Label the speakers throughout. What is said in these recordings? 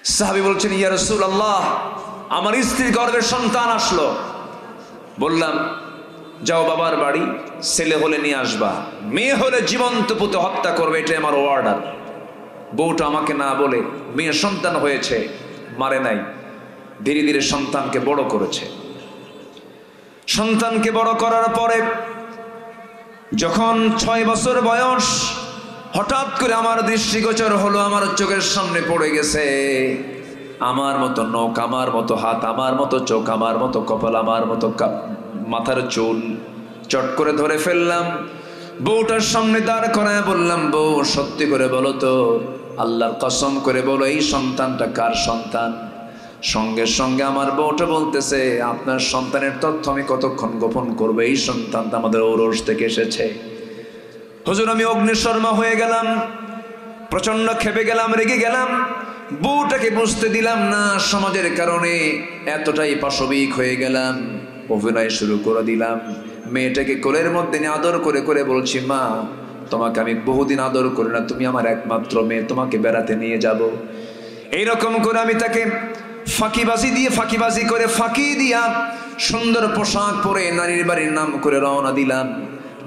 Speaker 1: সাহাবী বলছেন, ইয়া রাসূলুল্লাহ, আমার স্ত্রীর গর্ভে সন্তান আসলো। বললাম, যাও বাবার বাড়ি, ছেলে হলে নিয়ে আসবা, মেয়ে হলে জীবন্ত পুঁতে হত্যা করবে, এটা আমার অর্ডার। বউটা আমাকে না বলে মেয়ে সন্তান হয়েছে, মারে নাই, ধীরে ধীরে সন্তানকে বড় করেছে। সন্তানকে বড় করার পরে যখন 6 বছর বয়স, হঠাৎ করে আমার দৃষ্টিগোচর হলো, আমার চোখের সামনে পড়ে গেছে আমার মতো নখ, আমার মতো হাত, আমার মতো চোখ, আমার মতো কপাল, আমার মতো মাথার চুল। চট করে ধরে ফেললাম, বউটার সামনে দাঁড় করায় বললাম, বউ সত্যি করে বলো তো, আল্লাহর কসম করে বলো, এই সন্তানটা কার সন্তান? সঙ্গে সঙ্গে আমার বউটা বলতেছে, আপনার সন্তানের তথ্য আমি কতক্ষণ গোপন করবো, এই সন্তানটা আমাদের ঔরস থেকে এসেছে। হুজুর, আমি অগ্নিশর্মা হয়ে গেলাম, প্রচন্ড ক্ষেপে গেলাম, রেগে গেলাম। বউটাকে বুঝতে দিলাম না, সমাজের কারণে এতটাই পাশবিক হয়ে গেলাম, অভিনয় শুরু করে দিলাম। মেয়েটাকে কোলের মধ্যে নিয়ে আদর করে করে বলছি, মা তোমাকে আমি বহুদিন আদর করি না, তুমি আমার একমাত্র মেয়ে, তোমাকে বেড়াতে নিয়ে যাব। এইরকম করে আমি তাকে ফাঁকিবাজি করে ফাঁকি দিয়া সুন্দর পোশাক পরে নানির বাড়ির নাম করে রওনা দিলাম।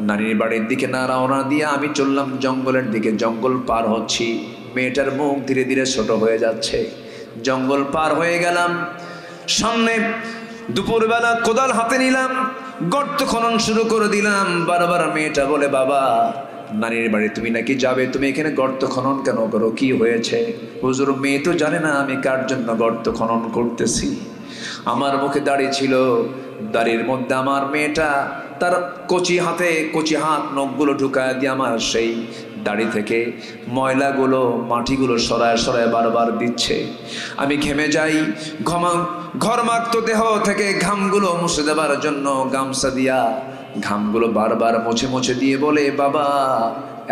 Speaker 1: নানির বাড়ির দিকে না রওনা দিয়ে আমি চললাম জঙ্গলের দিকে। জঙ্গল পার হচ্ছি, মেয়েটার মুখ ধীরে ধীরে ছোট হয়ে যাচ্ছে। জঙ্গল পার হয়ে গেলাম, সামনে দুপুরবেলা কোদাল হাতে নিলাম, গর্ত খনন শুরু করে দিলাম। বারবার মেয়েটা বলে, বাবা নানির বাড়ি তুমি নাকি যাবে, তুমি এখানে গর্ত খনন কেন করো, কি হয়েছে? হুজুর, মেয়ে তো জানে না আমি কার জন্য গর্ত খনন করতেছি। আমার মুখে দাড়ি ছিল, দাড়ির মধ্যে আমার মেয়েটা তার কচি হাত নখগুলো ঢুকায় দিয়ে আমার সেই দাড়ি থেকে ময়লাগুলো, মাটিগুলো সরায় সরায় বারবার দিচ্ছে। আমি ঘেমে যাই, ঘরমাক্ত দেহ থেকে ঘামগুলো মুছে দেবার জন্য গামছা দিয়া ঘামগুলো বারবার মুছে মুছে দিয়ে বলে, বাবা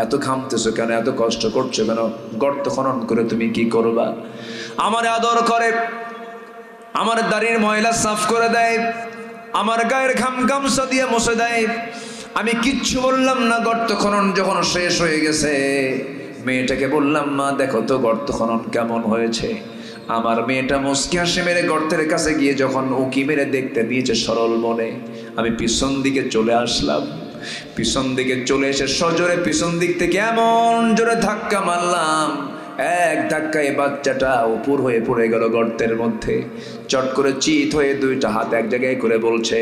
Speaker 1: এত ঘামতেছো কেন, এত কষ্ট করছো কেন, গর্ত খনন করে তুমি কি করবা? আমার আদর করে, আমার দাড়ির ময়লা সাফ করে দেয়, আমার গায়ের ঘাম গামছা দিয়ে মুছে দেয়। আমি কিচ্ছু বললাম না। গর্ত খনন যখন শেষ হয়ে গেছে, মেয়েটাকে বললাম, মা দেখো তো গর্ত খনন কেমন হয়েছে। আমার মেয়েটা মুচকি হাসি মেরে গর্তের কাছে গিয়ে যখন উকি মেরে দেখতে দিয়েছে সরল মনে, আমি পিছন দিকে চলে আসলাম। পিছন দিকে চলে এসে সজোরে পিছন দিক থেকে এমন জোরে ধাক্কা মারলাম, এক ধাক্কায় বাচ্চাটা উপর হয়ে পড়ে গেল গর্তের মধ্যে। চট করে চিত হয়ে দুইটা হাত এক জায়গায় করে বলছে,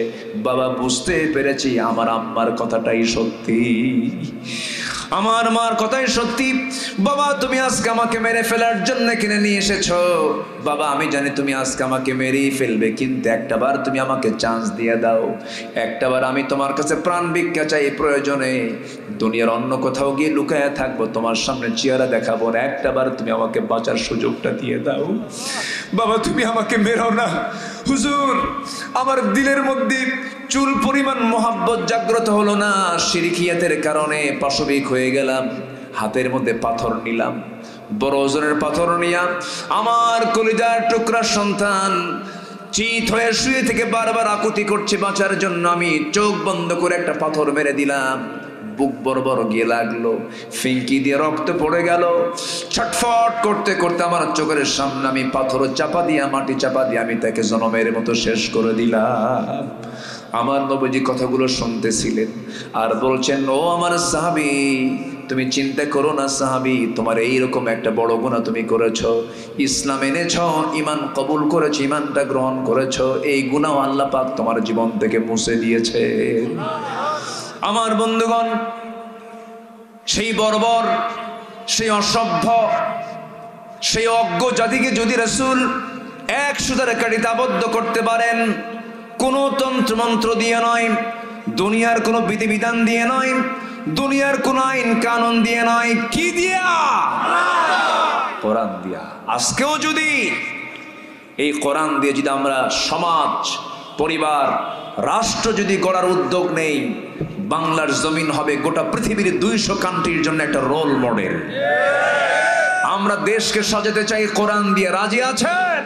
Speaker 1: বাবা বুঝতে পেরেছি আমার আম্মার কথাটাই সত্যি, আমার মার কথাই সত্যি। বাবা তুমি আজকে আমাকে মেরে ফেলার জন্য কিনে নিয়ে এসেছো। বাবা আমি জানি তুমি আজকে আমাকে মেরেই ফেলবে, কিন্তু একটাবার তুমি আমাকে চান্স দিয়ে দাও, একটাবার আমি তোমার কাছে প্রাণ ভিক্ষা চাই, প্রয়োজনে দুনিয়ার অন্য কোথাও গিয়ে লুকায়া থাকবো, তোমার সামনে চেহারা দেখাবো না, একটাবার তুমি আমাকে বাঁচার সুযোগটা দিয়ে দাও। বাবা তুমি আমাকে মেরো না। হুজুর, আমার দিলের মধ্যে চুল পরিমাণ মোহাব্বত জাগ্রত হলো না, শিরকিয়াতের কারণে পাশবিক হয়ে গেলাম। হাতের মধ্যে পাথর নিলাম, বড় ওজনের পাথর নিয়া আমার কলিজার টুকরা সন্তান চিত হয়ে শুয়ে থেকে বারবার আকুতি করছে বাঁচার জন্য। আমি চোখ বন্ধ করে একটা পাথর মেরে দিলাম, বুক বড় গিয়ে লাগলো, ফিঙ্কি দিয়ে রক্ত পড়ে গেল। ছটফট করতে করতে আমার চোখের সামনে আমি পাথর চাপা দিয়া, মাটি চাপা দিয়ে আমি তাকে জনমের মতো শেষ করে দিলাম। আমার নবীজি কথাগুলো শুনতেছিলেন আর বলছেন, ও আমার সাহাবী তুমি চিন্তা করো না সাহাবী, তোমার এইরকম একটা বড় গুনাহ তুমি করেছো, ইসলাম এনেছ, ঈমান কবুল করেছো, ঈমানটা গ্রহণ করেছো, এই গুনাহ আল্লাহ পাক তোমার জীবন থেকে মুছে দিয়েছে। আমার বন্ধুগণ, সেই বর্বর, সেই অসভ্য, সেই অজ্ঞ জাতিকে যদি রাসূল এক সুতার কাঠিতে আবদ্ধ করতে পারেন, কোনো তন্ত্রমন্ত্র দিয়ে নয়, দুনিয়ার কোনো বিধিবিধান দিয়ে নয়, দুনিয়ার কোন আইন কানুন দিয়ে নয়, কি দিয়া? কোরআন দিয়া। আজকেও যদি এই কোরআন দিয়ে যদি আমরা সমাজ, পরিবার, রাষ্ট্র যদি গড়ার উদ্যোগ নেই, বাংলার জমিন হবে গোটা পৃথিবীর 200 কান্ট্রির জন্য একটা রোল মডেল। আমরা দেশকে সাজাতে চাই কোরআন দিয়ে, রাজি আছেন?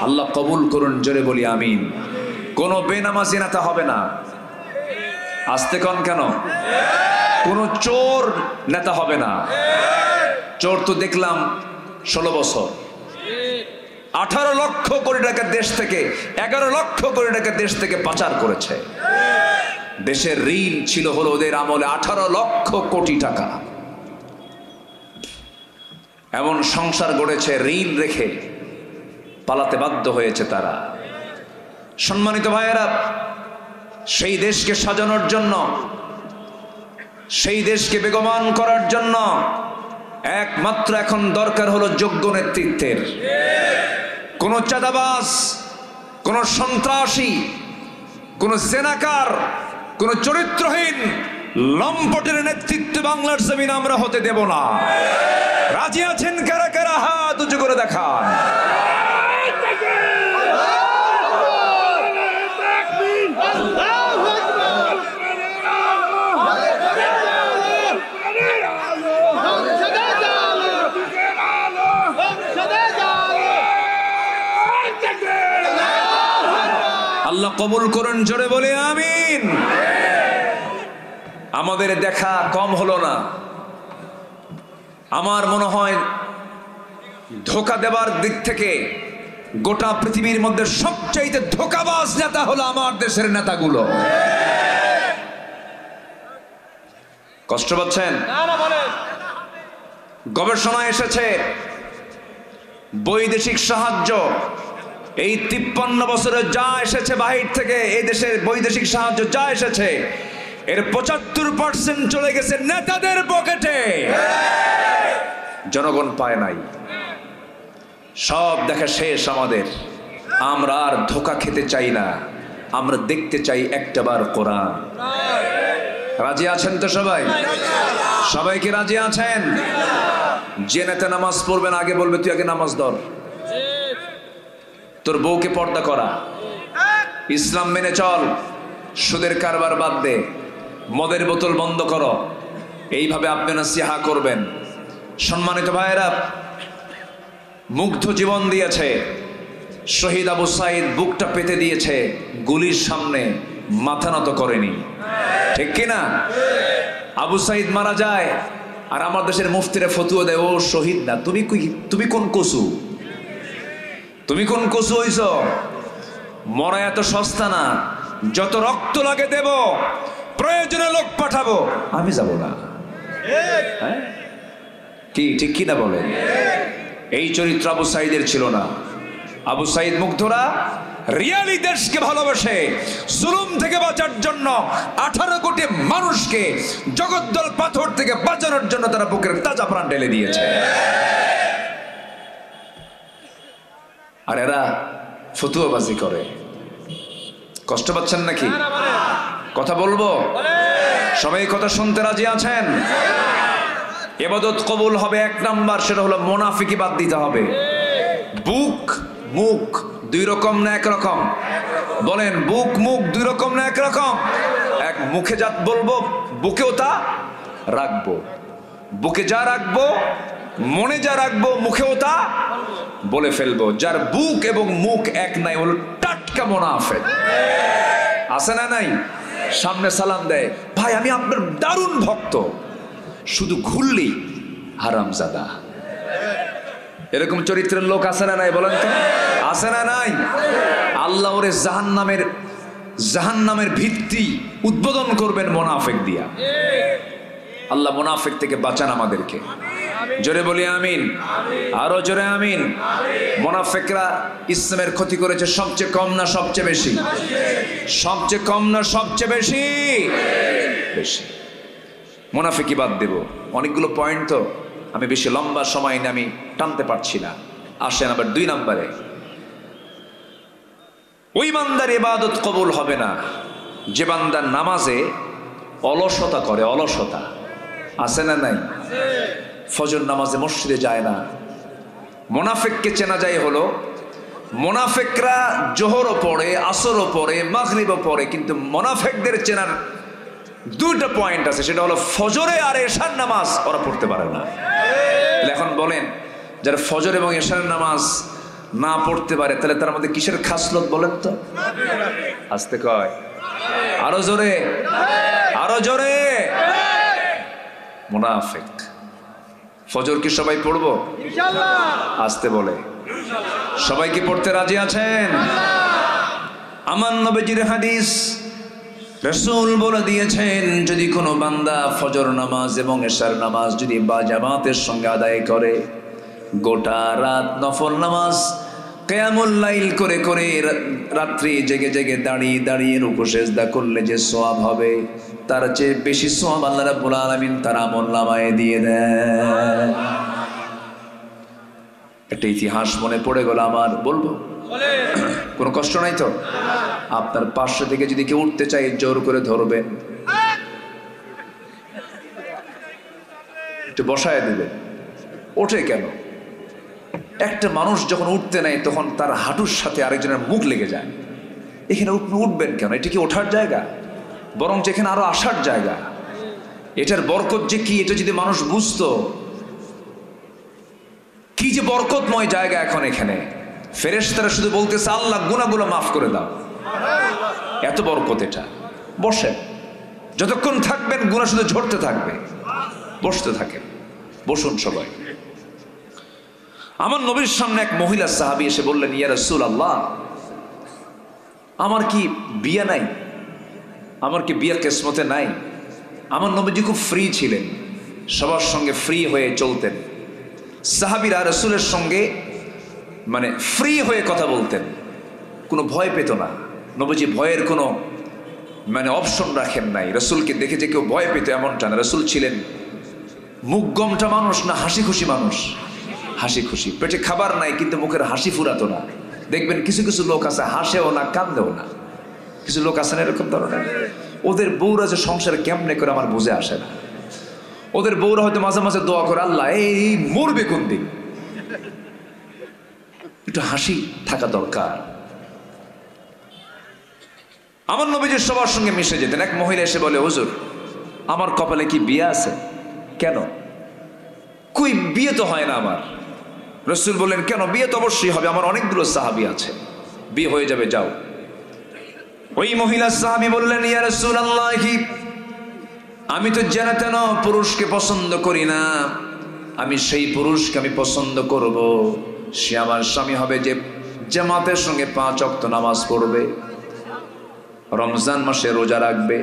Speaker 1: আল্লাহ কবুল করুন, জোরে বলি আমিন। কোনো বেনামাজি নেতা হবে না, আস্তে কন কেন? কোনো চোর নেতা হবে না। চোর তো দেখলাম 16 বছর, 18 লক্ষ কোটি টাকা দেশ থেকে, 11 লক্ষ কোটি টাকা দেশ থেকে পাচার করেছে। দেশের ঋণ ছিল হলো ওদের আমলে 18 লক্ষ কোটি টাকা। এমন সংসার গড়েছে ঋণ রেখে, পালাতে বাধ্য হয়েছে তারা। সম্মানিত ভাইয়েরা, সেই দেশকে সাজানোর জন্য, সেই দেশকে বেগবান করার জন্য একমাত্র এখন দরকার হলো যোগ্য নেতৃত্বের। কোন চাঁদাবাজ, কোন সন্ত্রাসী, কোন জেনাকার, কোন চরিত্রহীন লম্পটের নেতৃত্বে বাংলার জমিন আমরা হতে দেব না। রাজি আছেন কারা কারা? হাত উঁচু করে দেখান। আল্লাহ কবুল করুন, জোরে বলে আমিন। আমাদের দেখা কম হলো না। আমার মনে হয় ধোঁকা দেবার দিক থেকে গোটা পৃথিবীর মধ্যে সবচাইতে ধোঁকাবাজ নেতা হলো আমার দেশের নেতাগুলো। কষ্ট পাচ্ছেন? গবেষণা এসেছে, বৈদেশিক সাহায্য এই 53 বছরে যা এসেছে বাহির থেকে, এই দেশের বৈদেশিক সাহায্য যা এসেছে এর 75% চলে গেছে নেতাদের পকেটে। জনগণ পায় নাই। সব দেখা শেষ আমাদের। আমরা আর ধোঁকা খেতে চাই না, আমরা দেখতে চাই একটাবার কোরআন। রাজি আছেন তো সবাই? সবাইকে রাজি আছেন? যে নেতা নামাজ পড়বেন আগে বলবে তুই আগে নামাজ ধর, তোর বউকে পর্দা করা, ইসলাম মেনে চল, সুদের কারবার বাদ দে, মদের বোতল বন্ধ করো। এইভাবে আপনি নাসিহা করবেন। সম্মানিত ভাইয়েরা, মুগ্ধ জীবন দিয়েছে শহীদ আবু সাইদ, বুকটা পেতে দিয়েছে, গুলির সামনে মাথা নত করেনি। ঠিক কিনা? আবু সাইদ মারা যায় আর আমার দেশের মুফতিরা ফতুয়া দেয় ও শহীদ না। তুমি কোন কসু? তুমি কোন কসু হইছ? মরা এত সস্তা না, যত রক্ত লাগে দেব, প্রয়োজনে লোক পাঠাবো, আমি যাব না। কি ঠিক কিনা বলেন? এই চরিত্র আবু সাইদের ছিল না। আবু সাইদ মুগ্ধরা রিয়ালি দেশকে ভালোবাসে, জুলুম থেকে বাঁচার জন্য 18 কোটি মানুষকে জগদ্দল পাথর থেকে বাঁচানোর জন্য তারা বুকের তাজা প্রাণ ঢেলে দিয়েছে। আর এরা ফতুয়াবাজি করে। কষ্ট পাচ্ছেন নাকি? কথা বলবো? সবাই কথা শুনতে রাজি আছেন? ইবাদত কবুল হবে 1 নাম্বার, সেটা হলো মুনাফিকি বাদ দিতে হবে। বুক মুখ 2 রকম না 1 রকম? বলেন, বুক মুখ 2 রকম না 1 রকম? এক মুখে যা বলবো বুকেও তা রাখবো, বুকে যা রাখবো মনে যা রাখবো মুখেও তা বলে ফেলবো। যার বুক এবং মুখ এক নাই হলো টাটকা মুনাফিক। আছে না নাই? সামনে সালাম দেয়, ভাই আমি আপনার দারুণ ভক্ত, শুধু ঘুরলি হারামজাদা। এরকম চরিত্রের লোক আছে না নাই বলেন তো? আছে না নাই? আল্লাহ ওরে জাহান্নামের ভিত্তি উদ্বোধন করবেন মুনাফিক দিয়া। আল্লাহ মুনাফিক থেকে বাঁচান আমাদেরকে। জোরে বলি আমিন। আরো জোরে আমিন। মুনাফিকরা ইসলামের ক্ষতি করেছে সবচেয়ে কম না সবচেয়ে বেশি? সবচেয়ে কম না সবচেয়ে বেশি? বেশি। মুনাফিকি বাদ দেব। অনেকগুলো পয়েন্ট তো, আমি বেশি লম্বা সময় নিয়ে আমি টানতে পারছি না। আসেন আবার 2 নম্বরে, ওই বান্দার ইবাদত কবুল হবে না যে বান্দা নামাজে অলসতা করে। অলসতা আছে না নাই? ফজর নামাজে মসজিদে যায় না। মুনাফিককে চেনা যায় হলো, মুনাফিকরা জোহরও পড়ে, আসরও পড়ে, মাগরিবও পড়ে, কিন্তু মুনাফিকদের চেনার 2টা পয়েন্ট আছে, সেটা হলো ফজরে আর এশার নামাজ ওরা পড়তে পারে না। এখন বলেন, যারা ফজর এবং এশার নামাজ না পড়তে পারে তাহলে তার মধ্যে কিসের খাসলত বলেন তো? আস্তে কয়, আরো জোরে, আরো জোরে। মুনাফিক। ফজর কি সবাই পড়বো? ইনশাআল্লাহ। আস্তে বলে, সবাই কি পড়তে রাজি আছেন? আমার নবীজির হাদিস, রাসূল বলে দিয়েছেন, যদি কোনো বান্দা ফজর নামাজ এবং এশার নামাজ যদি বাজামাতের সঙ্গে আদায় করে, গোটা রাত নফল নামাজ কিয়ামুল লাইল করে করে রাত্রি জেগে জেগে দাঁড়িয়ে দাঁড়িয়ে রুকু সিজদা করলে যে সওয়াব হবে, তার চেয়ে বেশি সওয়াব আল্লাহ রাব্বুল আলামিন তার আমলনামায় দিয়ে দেন। একটা ইতিহাস মনে পড়ে গেল আমার, বলবো? কোনো কষ্ট নাই তো? আপনার পাশে থেকে যদি কেউ উঠতে চায় জোর করে ধরবেন, একটু বসায় দিবেন। ওঠে কেন? একটা মানুষ যখন উঠতে নেয় তখন তার হাঁটুর সাথে আরেকজনের মুখ লেগে যায়। এখানে উঠবেন কেন? এটা কি ওঠার জায়গা? বরং যেখানে আরো আসার জায়গা। এটার বরকত যে কি, এটা যদি মানুষ বুঝতো, কি যে বরকতময় জায়গা। এখন এখানে ফেরেশতারা শুধু বলতেছে আল্লাহ গুনাহগুলো মাফ করে দাও, এত বরকত এটা। বসেন, যতক্ষণ থাকবেন গুনাহ শুধু ঝরতে থাকবে। বসতে থাকেন, বসুন সবাই। আমার নবীর সামনে এক মহিলা সাহাবী এসে বললেন, ইয়া রাসূলুল্লাহ, আমার কি বিয়ে নাই? আমার কি বিয়ের কিসমতে নাই? আমার নবীজি খুব ফ্রি ছিলেন, সবার সঙ্গে ফ্রি হয়ে চলতেন। সাহাবীরা রাসূলের সঙ্গে মানে ফ্রি হয়ে কথা বলতেন, কোনো ভয় পেত না। নবীজি ভয়ের কোনো মানে অপশন রাখেন নাই। রাসূলকে দেখে যে কেউ ভয় পেত এমনটা না। রাসূল ছিলেন মুখ গমটা মানুষ না হাসি খুশি মানুষ? হাসি খুশি। পেটে খাবার নাই কিন্তু মুখের হাসি ফুরাতো না। দেখবেন কিছু কিছু লোক আছে হাসেও না কান্দেও না। কিছু লোক আছেন এরকম ধরনের। ওদের বউরা যে সংসার কেমনে করে আমার বুঝে আসে না। ওদের বউরা হয়তো মাঝে মাঝে দোয়া করে, আল্লাহ এই মরবে কোন দিন। একটু হাসি থাকা দরকার। আমার নবীজি সবার সঙ্গে মিশে যেতেন। এক মহিলা এসে বলে, হুজুর আমার কপালে কি বিয়ে আছে? কেন? কই বিয়ে তো হয় না আমার। রাসূল বললেন, কেন? বিয়ে তো অবশ্যই হবে, আমার অনেকগুলো সাহাবী আছে, বিয়ে হয়ে যাবে, যাও। ওই মহিলা সাহাবী বললেন, ইয়া রাসূলুল্লাহ, আমি তো জেনে তেন পুরুষকে পছন্দ করি না। আমি সেই পুরুষকে আমি পছন্দ করব, সে আমার স্বামী হবে যে জামাতের সঙ্গে 5 ওয়াক্ত নামাজ পড়বে, রমজান মাসে রোজা রাখবে,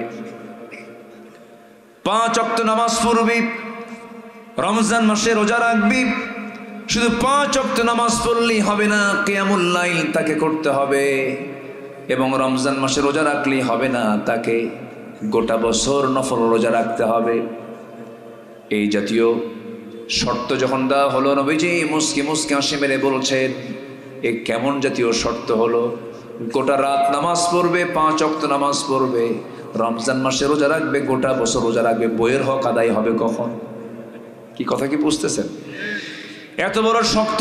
Speaker 1: 5 ওয়াক্ত নামাজ পড়বে, রমজান মাসে রোজা রাখবি। শুধু 5 ওয়াক্ত নামাজ পড়লেই হবে না, কিয়ামুল লাইল তাকে করতে হবে। এবং রমজান মাসে রোজা রাখলেই হবে না, তাকে গোটা বছর নফল রোজা রাখতে হবে। এই জাতীয় শর্ত যখন দেওয়া হলো, নবীজি মুস্কি মুস্কি হাসি মেরে বলছেন, এ কেমন জাতীয় শর্ত হলো? গোটা রাত নামাজ পড়বে, 5 ওয়াক্ত নামাজ পড়বে, রমজান মাসে রোজা রাখবে, গোটা বছর রোজা রাখবে, বইয়ের হক আদায় হবে কখন? কি কথা কি বুঝতেছেন? এত বড় শক্ত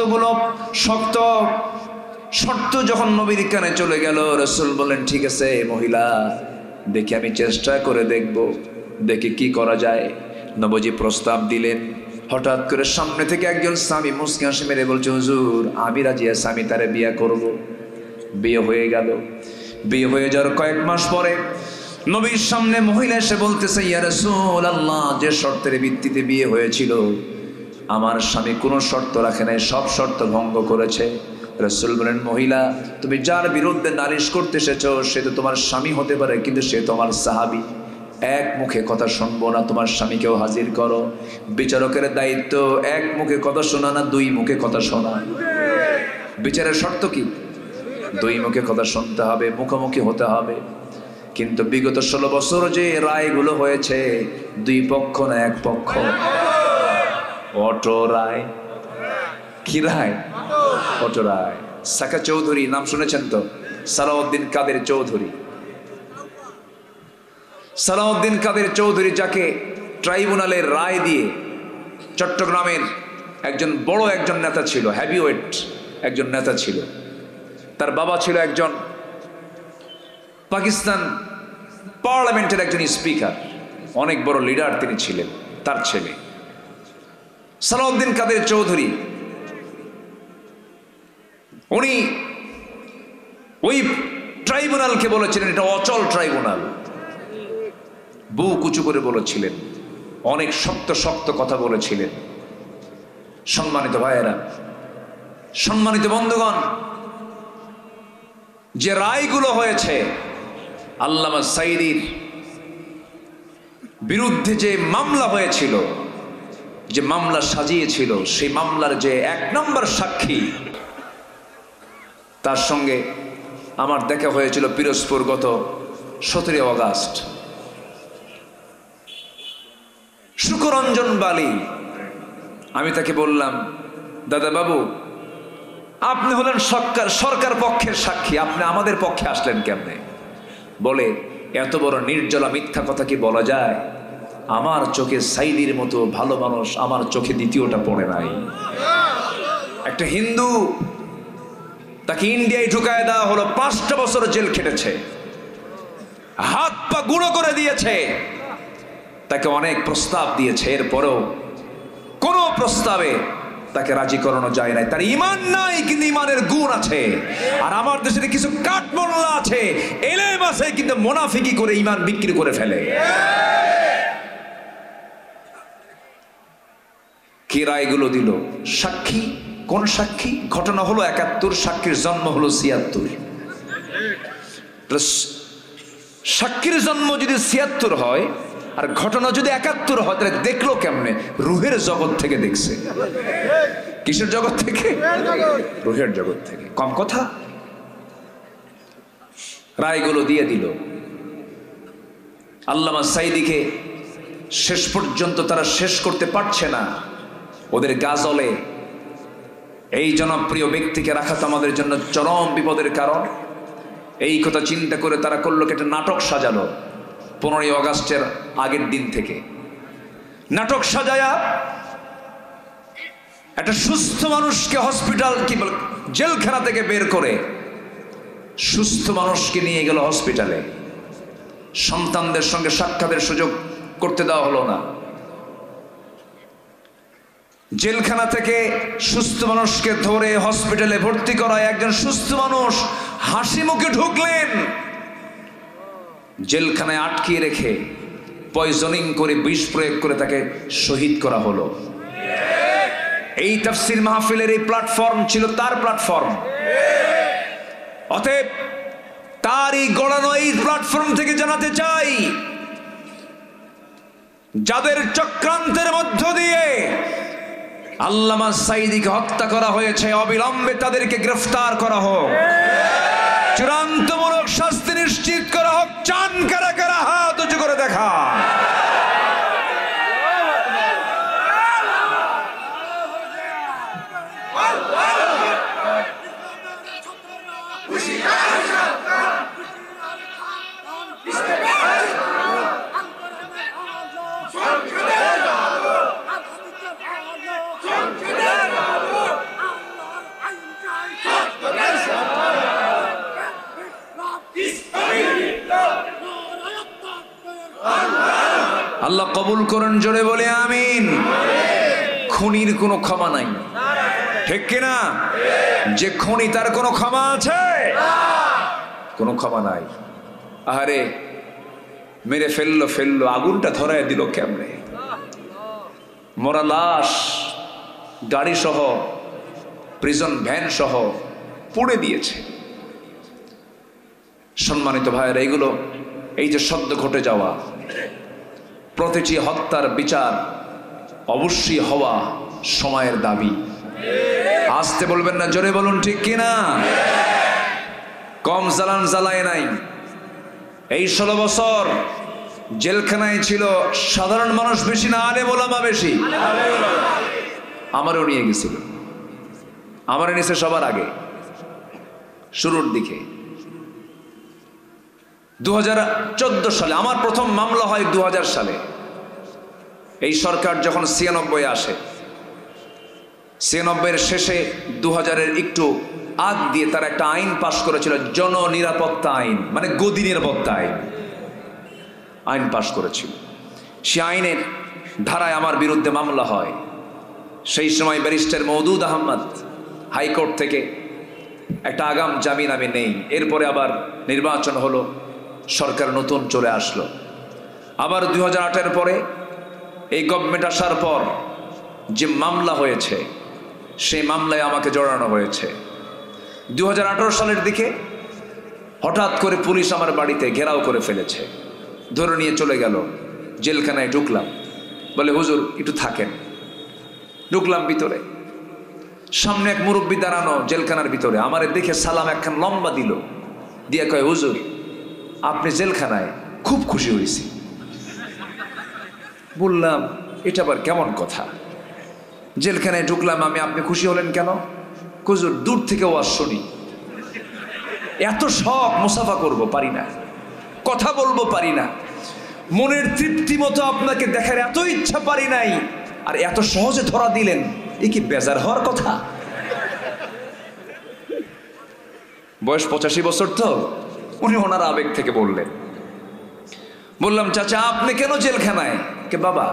Speaker 1: শর্ত যখন নবীর কানে চলে গেল, রাসূল বললেন, ঠিক আছে মহিলা, দেখি আমি চেষ্টা করে দেখব, দেখি কি করা যায়। নবীজি প্রস্তাব দিলেন। হঠাৎ করে সামনে থেকে একজন স্বামী মুস্কি হাসি মেরে বলছে, হুজুর আমি রাজি আছি, আমি তারে বিয়ে করব। বিয়ে হয়ে গেল। বিয়ে হয়ে যাওয়ার কয়েক মাস পরে নবীর সামনে মহিলা এসে বলতেছে, ইয়া রাসূলুল্লাহ, যে শর্তের ভিত্তিতে বিয়ে হয়েছিল আমার স্বামী কোনো শর্ত রাখে নাই, সব শর্ত ভঙ্গ করেছে। রাসূল বলেন, মহিলা, তুমি যার বিরুদ্ধে নালিশ করতে এসেছো সে তো তোমার স্বামী হতে পারে, কিন্তু সে তোমার সাহাবী। এক মুখে কথা শুনবো না, তোমার স্বামীকেও হাজির করো। বিচারকের দায়িত্ব এক মুখে কথা শোনা না, 2 মুখে কথা শোনা। বিচারের শর্ত কি? 2 মুখে কথা শুনতে হবে, মুখোমুখি হতে হবে। কিন্তু বিগত 16 বছর যে রায়গুলো হয়েছে, 2 পক্ষ না 1 পক্ষ। অটো রায়। কি রায়? অটো রায়। সাকা চৌধুরী নাম শুনেছেন তো? সালাউদ্দিন কাদের চৌধুরী। সালাউদ্দিন কাদের চৌধুরী, যাকে ট্রাইব্যুনালের রায় দিয়ে চট্টগ্রামের বড় একজন নেতা ছিল, হেভিওয়েট একজন নেতা ছিল। তার বাবা ছিল একজন পাকিস্তান পার্লামেন্টের একজন স্পিকার, অনেক বড় লিডার তিনি ছিলেন। তার ছেলে সালাউদ্দিন কাদের চৌধুরী, উনি ওই ট্রাইব্যুনালকে বলেছিলেন এটা অচল ট্রাইব্যুনাল। বুক উঁচু করে বলেছিলেন, অনেক শক্ত শক্ত কথা বলেছিলেন। সম্মানিত ভাইয়েরা, সম্মানিত বন্ধুগণ, যে রায়গুলো হয়েছে আল্লামা সাঈদীর বিরুদ্ধে, যে মামলা হয়েছিল, যে মামলা সাজিয়েছিল, সেই মামলার যে 1 নম্বর সাক্ষী, তার সঙ্গে আমার দেখা হয়েছিল পিরোজপুর গত 17 অগাস্ট। শুকরঞ্জন বালি। আমি তাকে বললাম, দাদা বাবু, আপনি হলেন সরকার পক্ষের সাক্ষী, আপনি আমাদের পক্ষে আসলেন কেমনে? বলে, এত বড় নির্জলা মিথ্যা কথা কি বলা যায়? আমার চোখে সাঈদীর মতো ভালো মানুষ আমার চোখে দ্বিতীয়টা পড়ে নাই। একটা হিন্দু, তাকে ইন্ডিয়ায় ঢুকায় দেওয়া হলো, 5টা বছর জেল খেটেছে, হাত পা গুঁড়ো করে দিয়েছে, তাকে অনেক প্রস্তাব দিয়েছে, এরপরেও কোনো প্রস্তাবে তাকে রাজি করানো যায় নাই। তার ঈমান নাই, কিন্তু ঈমানের গুণ আছে। আর আমার দেশের কিছু কাঠমোল্লা আছে, এলেম আছে, কিন্তু মুনাফিকি করে ঈমান বিক্রি করে ফেলে। কি রায়গুলো দিল? সাক্ষী, কোন সাক্ষী? ঘটনা হলো 71, সাক্ষীর জন্ম হলো 76। সাক্ষীর জন্ম যদি 76 হয় আর ঘটনা যদি 71 হয়, তাহলে দেখলো কেমনে? রুহের জগৎ থেকে দেখছে। কিসের জগৎ থেকে? রুহের জগৎ থেকে। কম কথা। রায়গুলো দিয়ে দিল। আল্লামা সাঈদীকে শেষ পর্যন্ত তারা শেষ করতে পারছে না। ওদের গাজলে এই জনপ্রিয় ব্যক্তিকে রাখা তো আমাদের জন্য চরম বিপদের কারণ। এই কথা চিন্তা করে তারা করলো কি, একটা নাটক সাজালো 15 অগাস্টের আগের দিন থেকে। নাটক সাজায়া একটা সুস্থ মানুষকে হসপিটাল, কি বল, জেলখানা থেকে বের করে সুস্থ মানুষকে নিয়ে গেল হসপিটালে। সন্তানদের সঙ্গে সাক্ষাতের সুযোগ করতে দেওয়া হলো না। জেলখানা থেকে সুস্থ মানুষকে ধরে হসপিটালে ভর্তি করায় একজন সুস্থ মানুষ হাসি মুখে ঢুকলেন। জেলখানায় আটকিয়ে রেখে পয়জনিং করে, বিষ প্রয়োগ করে তাকে শহীদ করা হলো। এই তাফসীর মাহফিলের এই প্ল্যাটফর্ম ছিল তার প্ল্যাটফর্ম। অতএব তারই গড়ানো এই প্ল্যাটফর্ম থেকে জানাতে চাই, যাদের চক্রান্তের মধ্য দিয়ে আল্লামা সাঈদীকে হত্যা করা হয়েছে, অবিলম্বে তাদেরকে গ্রেফতার করা হোক, চূড়ান্তমূলক শাস্তি নিশ্চিত করা হোক। চান কারা কারা? হাত উঁচু করে দেখা। আল্লাহ কবুল করুন, জোরে বলে আমিন। খুনির কোনো ক্ষমা নাই, ঠিক কিনা? যে খুনি, তার কোনো ক্ষমা আছে? কোনো ক্ষমা নাই। আহারে, মেরে ফেললো, আগুনটা ধরায় দিল কেমনে? মরা লাশ গাড়ি সহ, প্রিজন ভ্যান সহ পুড়ে দিয়েছে। সম্মানিত ভাইয়েরা, এইগুলো, এই যে সদ্য ঘটে যাওয়া প্রতিটি হত্যার বিচার অবশ্যই হওয়া সময়ের দাবি। আসতে বলবেন না, জোরে বলুন, ঠিক কিনা? কম জ্বালান জ্বালায় নাই। এই 16 বছর জেলখানায় ছিল সাধারণ মানুষ বেশি না আলেম ওলামা বেশি? আমারও নিয়ে গেছিল, আমার নিচে সবার আগে শুরুর দিকে। 2014 সালে আমার প্রথম মামলা হয়। 2000 সালে এই সরকার যখন 96 আসে, 96-এর শেষে 2000-এর একটু আগ দিয়ে তারা একটা আইন পাশ করেছিল, জননিরাপত্তা আইন, মানে গদি নিরাপত্তা আইন পাশ করেছিল। সে আইনের ধারায় আমার বিরুদ্ধে মামলা হয়। সেই সময় ব্যারিস্টার মওদুদ আহমদ হাইকোর্ট থেকে একটা আগাম জামিন আমি নেই। এরপরে আবার নির্বাচন হলো, সরকার নতুন চলে আসলো। আবার 2008-এর পরে এই গভর্নমেন্ট আসার পর যে মামলা হয়েছে, সেই মামলায় আমাকে জড়ানো হয়েছে। 2018 সালের দিকে হঠাৎ করে পুলিশ আমার বাড়িতে ঘেরাও করে ফেলেছে, ধরে নিয়ে চলে গেল। জেলখানায় ঢুকলাম, বলে হুজুর একটু থাকেন। ঢুকলাম ভিতরে, সামনে এক মুরব্বী দাঁড়ানো জেলখানার ভিতরে, আমার দেখে সালাম একখান লম্বা দিল, দিয়ে কয় হুজুর আপনি জেলখানায়, খুব খুশি হয়েছি। বললাম এটা আবার কেমন কথা? জেলখানায় ঢুকলাম আমি, আপনি খুশি হলেন কেন? হুজুর দূর থেকে ওয়াজ শুনি, এত শখ, মুসাফা করব পারি না, কথা বলবো পারি না, মনের তৃপ্তি মতো আপনাকে দেখার এত ইচ্ছা পারি নাই, আর এত সহজে ধরা দিলেন, এ কি বেজার হওয়ার কথা? বয়স 85 বছর তো, উনি ওনার আবেগ থেকে বললেন। বললাম চাচা আপনি কেন জেলখানায়? কে বাবা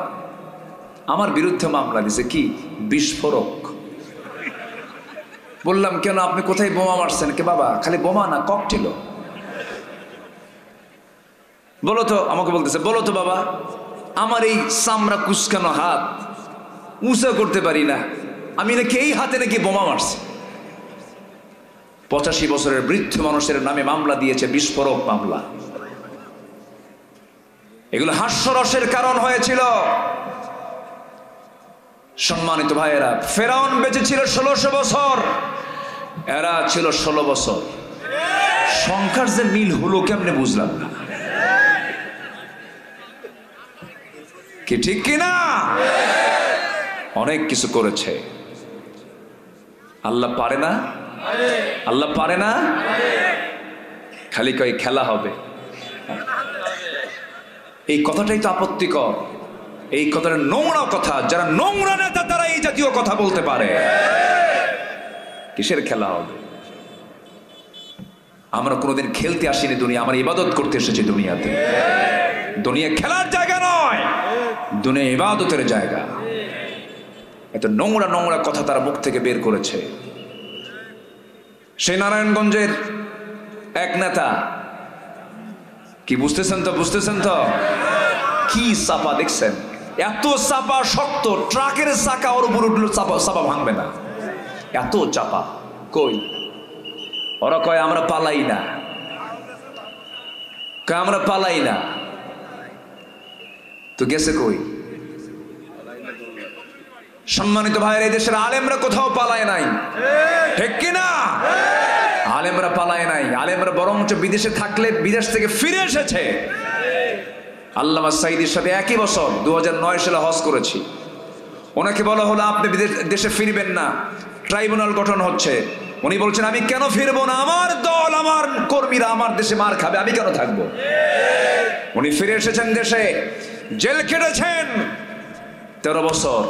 Speaker 1: আমার বিরুদ্ধে মামলা দিছে, কি বিস্ফোরক। বললাম কেন, আপনি কোথায় বোমা মারছেন? কে বাবা খালি বোমা না, ককটেল। বলো তো, আমাকে বলতেছে বলো তো বাবা, আমার এই চামড়া কুচকানো হাত উঁচা করতে পারি না, আমি নাকি এই হাতে নাকি বোমা মারছি। 85 বছরের বৃদ্ধ মানুষের নামে মামলা দিয়েছে, বিস্ফোরক মামলা। এগুলো হাস্যরসের কারণ হয়েছিল। সম্মানিত ভাইয়েরা, ফেরাউন বেঁচে ছিল 1600 বছর, এরা ছিল 16 বছর। সংখ্যার যে মিল হলো কেমনে বুঝলাম না, কি ঠিক কিনা? অনেক কিছু করেছে। আল্লাহ পারে না? আল্লাহ পারে না? খালি কই খেলা হবে, এই কথাটাই তো আপত্তিকর। এই কথাটা নোংরা কথা, যারা নোংরা নেতা তারা এই জাতীয় কথা বলতে পারে। কিসের খেলা হবে? আমরা কোনোদিন খেলতে আসিনি দুনিয়া, আমরা ইবাদত করতে এসেছি দুনিয়াতে। দুনিয়া খেলার জায়গা নয়, দুনিয়া ইবাদতের জায়গা। এত নোংরা নোংরা কথা তারা মুখ থেকে বের করেছে। সেই নারায়ণগঞ্জের এক নেতা, কি বুঝতেছেন তো? বুঝতেছেন তো? কি চাপা দেখছেন, এত চাপা শক্ত, ট্রাকের চাকা ওর উপর উঠলো, চাপা ভাঙবে না, এত চাপা। কই ওরা কয় আমরা পালাই না, কয় আমরা পালাই না, তো গেছে কই? সম্মানিত ভাইয়ের, এই দেশের আলেমরা কোথাও পালায় নাই, ঠিক কিনা? আলেমরা পালায় নাই, আলেমরা বরঞ্চ বিদেশে থাকলে বিদেশ থেকে ফিরে এসেছে। আল্লামা সাঈদীর সাথে একই বছর 2009 সালে হজ করেছি। ওনাকে বলা হলো আপনি দেশে ফিরবেন না, ট্রাইব্যুনাল গঠন হচ্ছে। উনি বলছেন আমি কেন ফিরবো না, আমার দল আমার কর্মীরা আমার দেশে মার খাবে, আমি কেন থাকবো? উনি ফিরে এসেছেন দেশে, জেল কেটেছেন 13 বছর,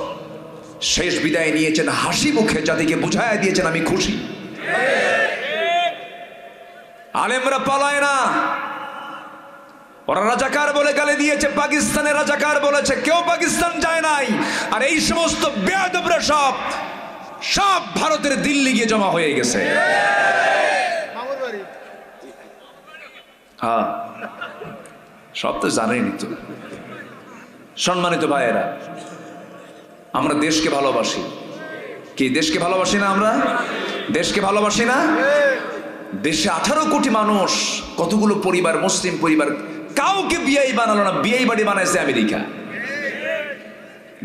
Speaker 1: শেষ বিদায় নিয়েছেন হাসি মুখে, জাতিকে বুঝায় দিয়েছেন আমি খুশি। আলেমরা পালায় না, ওরা রাজাকার বলে গালি দিয়েছে, পাকিস্তানের রাজাকার বলেছে, কেউ পাকিস্তান যায় নাই। আর এই সমস্ত বেয়াদবরা সব ভারতের দিল্লি গিয়ে জমা হয়ে গেছে। হ্যাঁ, সব তো জানেনি তো। সম্মানিত ভাইয়েরা, আমরা দেশকে ভালোবাসি, কি দেশকে ভালোবাসি না? আমরা দেশকে ভালোবাসি না? দেশে 18 কোটি মানুষ, কতগুলো পরিবার, মুসলিম পরিবার, কাউকে বিয়াই বানালো না, বিয়াই বাড়ি বানাইছে আমেরিকা।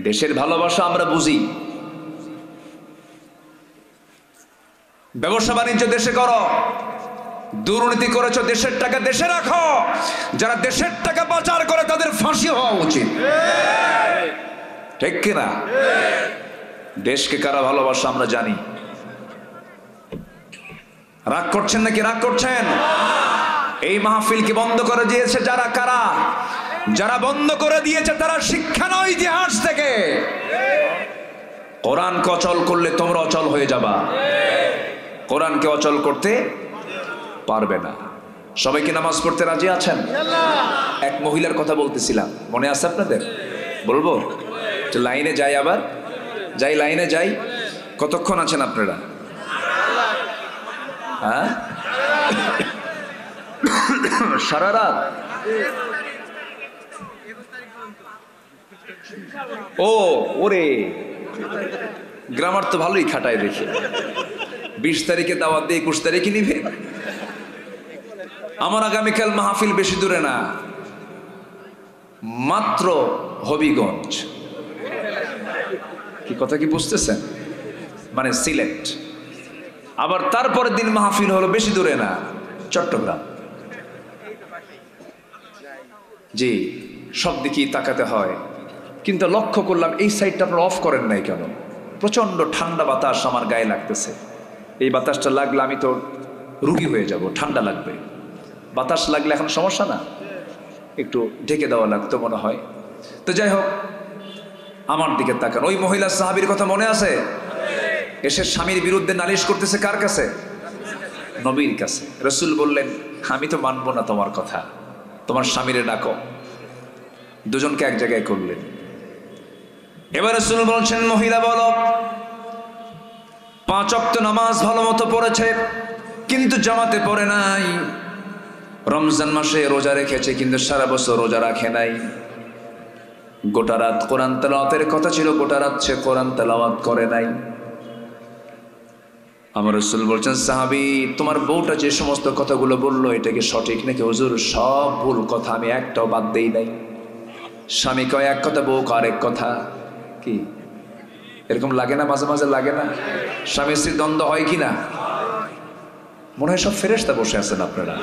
Speaker 1: দেশের ভালোবাসা আমরা বুঝি। ব্যবসা বাণিজ্য দেশে করো, দুর্নীতি করেছো দেশের টাকা দেশে রাখো। যারা দেশের টাকা পাচার করে তাদের ফাঁসি হওয়া উচিত, ঠিক কিনা? দেশকে কারা ভালোবাসা আমরা জানি। রাগ করছেন নাকি? রাগ করছেন? এই মাহফিলকে বন্ধ করে দিয়েছে যারা, কারা? যারা বন্ধ করে দিয়েছে তারা শিক্ষা নয় ইতিহাস থেকে। কোরআনকে অচল করলে তোমরা অচল হয়ে যাবা, কোরআনকে অচল করতে পারবে না। সবাই কি নামাজ পড়তে রাজি আছেন? এক মহিলার কথা বলতেছিলাম, মনে আছে আপনাদের? বলবো? লাইনে যাই, আবার যাই, লাইনে যাই। কতক্ষণ আছেন আপনারা? হ্যাঁ, সারা রাত? ও ওরে, গ্রামার তো ভালোই খাটায় দেখি। 20 তারিখে দাওয়াত দিয়ে 21 তারিখে নিবে। আমার আগামীকাল মাহফিল বেশি দূরে না, মাত্র হবিগঞ্জ। কি কথা কি বুঝতেছেন? মানে সিলেট। আবার তারপরের দিন মাহফিল হলো বেশি দূরে না, চট্টগ্রাম। জি, সব দিকেই তাকাতে হয়। কিন্তু লক্ষ্য করলাম এই সাইডটা আপনারা অফ করেন নাই কেন? প্রচন্ড ঠান্ডা বাতাস আমার গায়ে লাগতেছে। এই বাতাসটা লাগলে আমি তো রুগী হয়ে যাব, ঠান্ডা লাগবে। বাতাস লাগলে এখন সমস্যা না, একটু ঢেকে দেওয়া লাগতো মনে হয়। তো যাই হোক, আমার দিকে তাকান। ওই মহিলা সাহাবীর কথা মনে আছে? এসে স্বামীর বিরুদ্ধে নালিশ করতেছে কার কাছে? নবীর কাছে। রাসূল বললেন, আমি তো মানবো না তোমার কথা, তোমার স্বামীরে ডাকো। দুজনকে এক জায়গায় করলেন। এবার রাসূল বলছেন, মহিলা বলো, 5 ওয়াক্ত নামাজ ভালো মতো পড়েছে কিন্তু জামাতে পড়ে নাই। রমজান মাসে রোজা রেখেছে কিন্তু সারা বছর রোজা রাখে নাই। গোটা রাত কোরআন তেলাওয়াতের কথা ছিল, গোটা রাত সে কোরআন তেলাওয়াত করে নাই। আমার রাসূল বলছেন, সাহাবী, তোমার বউটা যে সমস্ত কথাগুলো বললো এটা কি সঠিক নাকি? হুজুর, সব ভুল কথা, আমি একটাও বাদ দেই নাই। স্বামী কয় এক কথা, বউ কয় আরেক কথা। কি এরকম লাগে না? মাঝে মাঝে লাগে না? স্বামী স্ত্রীর দ্বন্দ্ব হয় কি না? মনে হয় সব ফেরেশতা বসে আছেন আপনারা।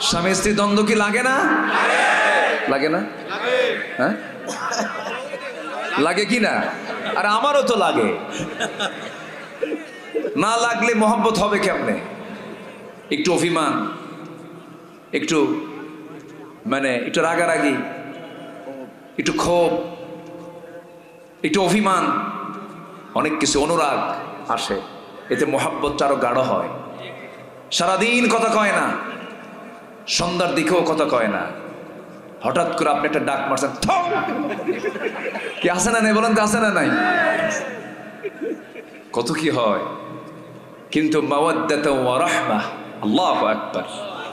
Speaker 1: স্বামী স্ত্রীর দ্বন্দ্ব কি লাগে না? লাগে না? হ্যাঁ, লাগে কি না? আর আমারও তো লাগে। না লাগলে মহব্বত হবে কেমনে? একটু অভিমান, একটু একটু রাগারাগি, একটু ক্ষোভ, একটু অভিমান, অনেক কিছু অনুরাগ আসে, এতে মহব্বতটা আরো গাঢ় হয়। সারাদিন কথা কয় না, সন্ধ্যার দিকেও কথা কয় না, হঠাৎ করে আপনি একটা ডাক মারছেন, কি আসে না নাই? বলেন তো, আসে না নাই? কত কি হয়। কিন্তু মাওয়াদ্দাত ওয়া রাহমাহ, আল্লাহু আকবার,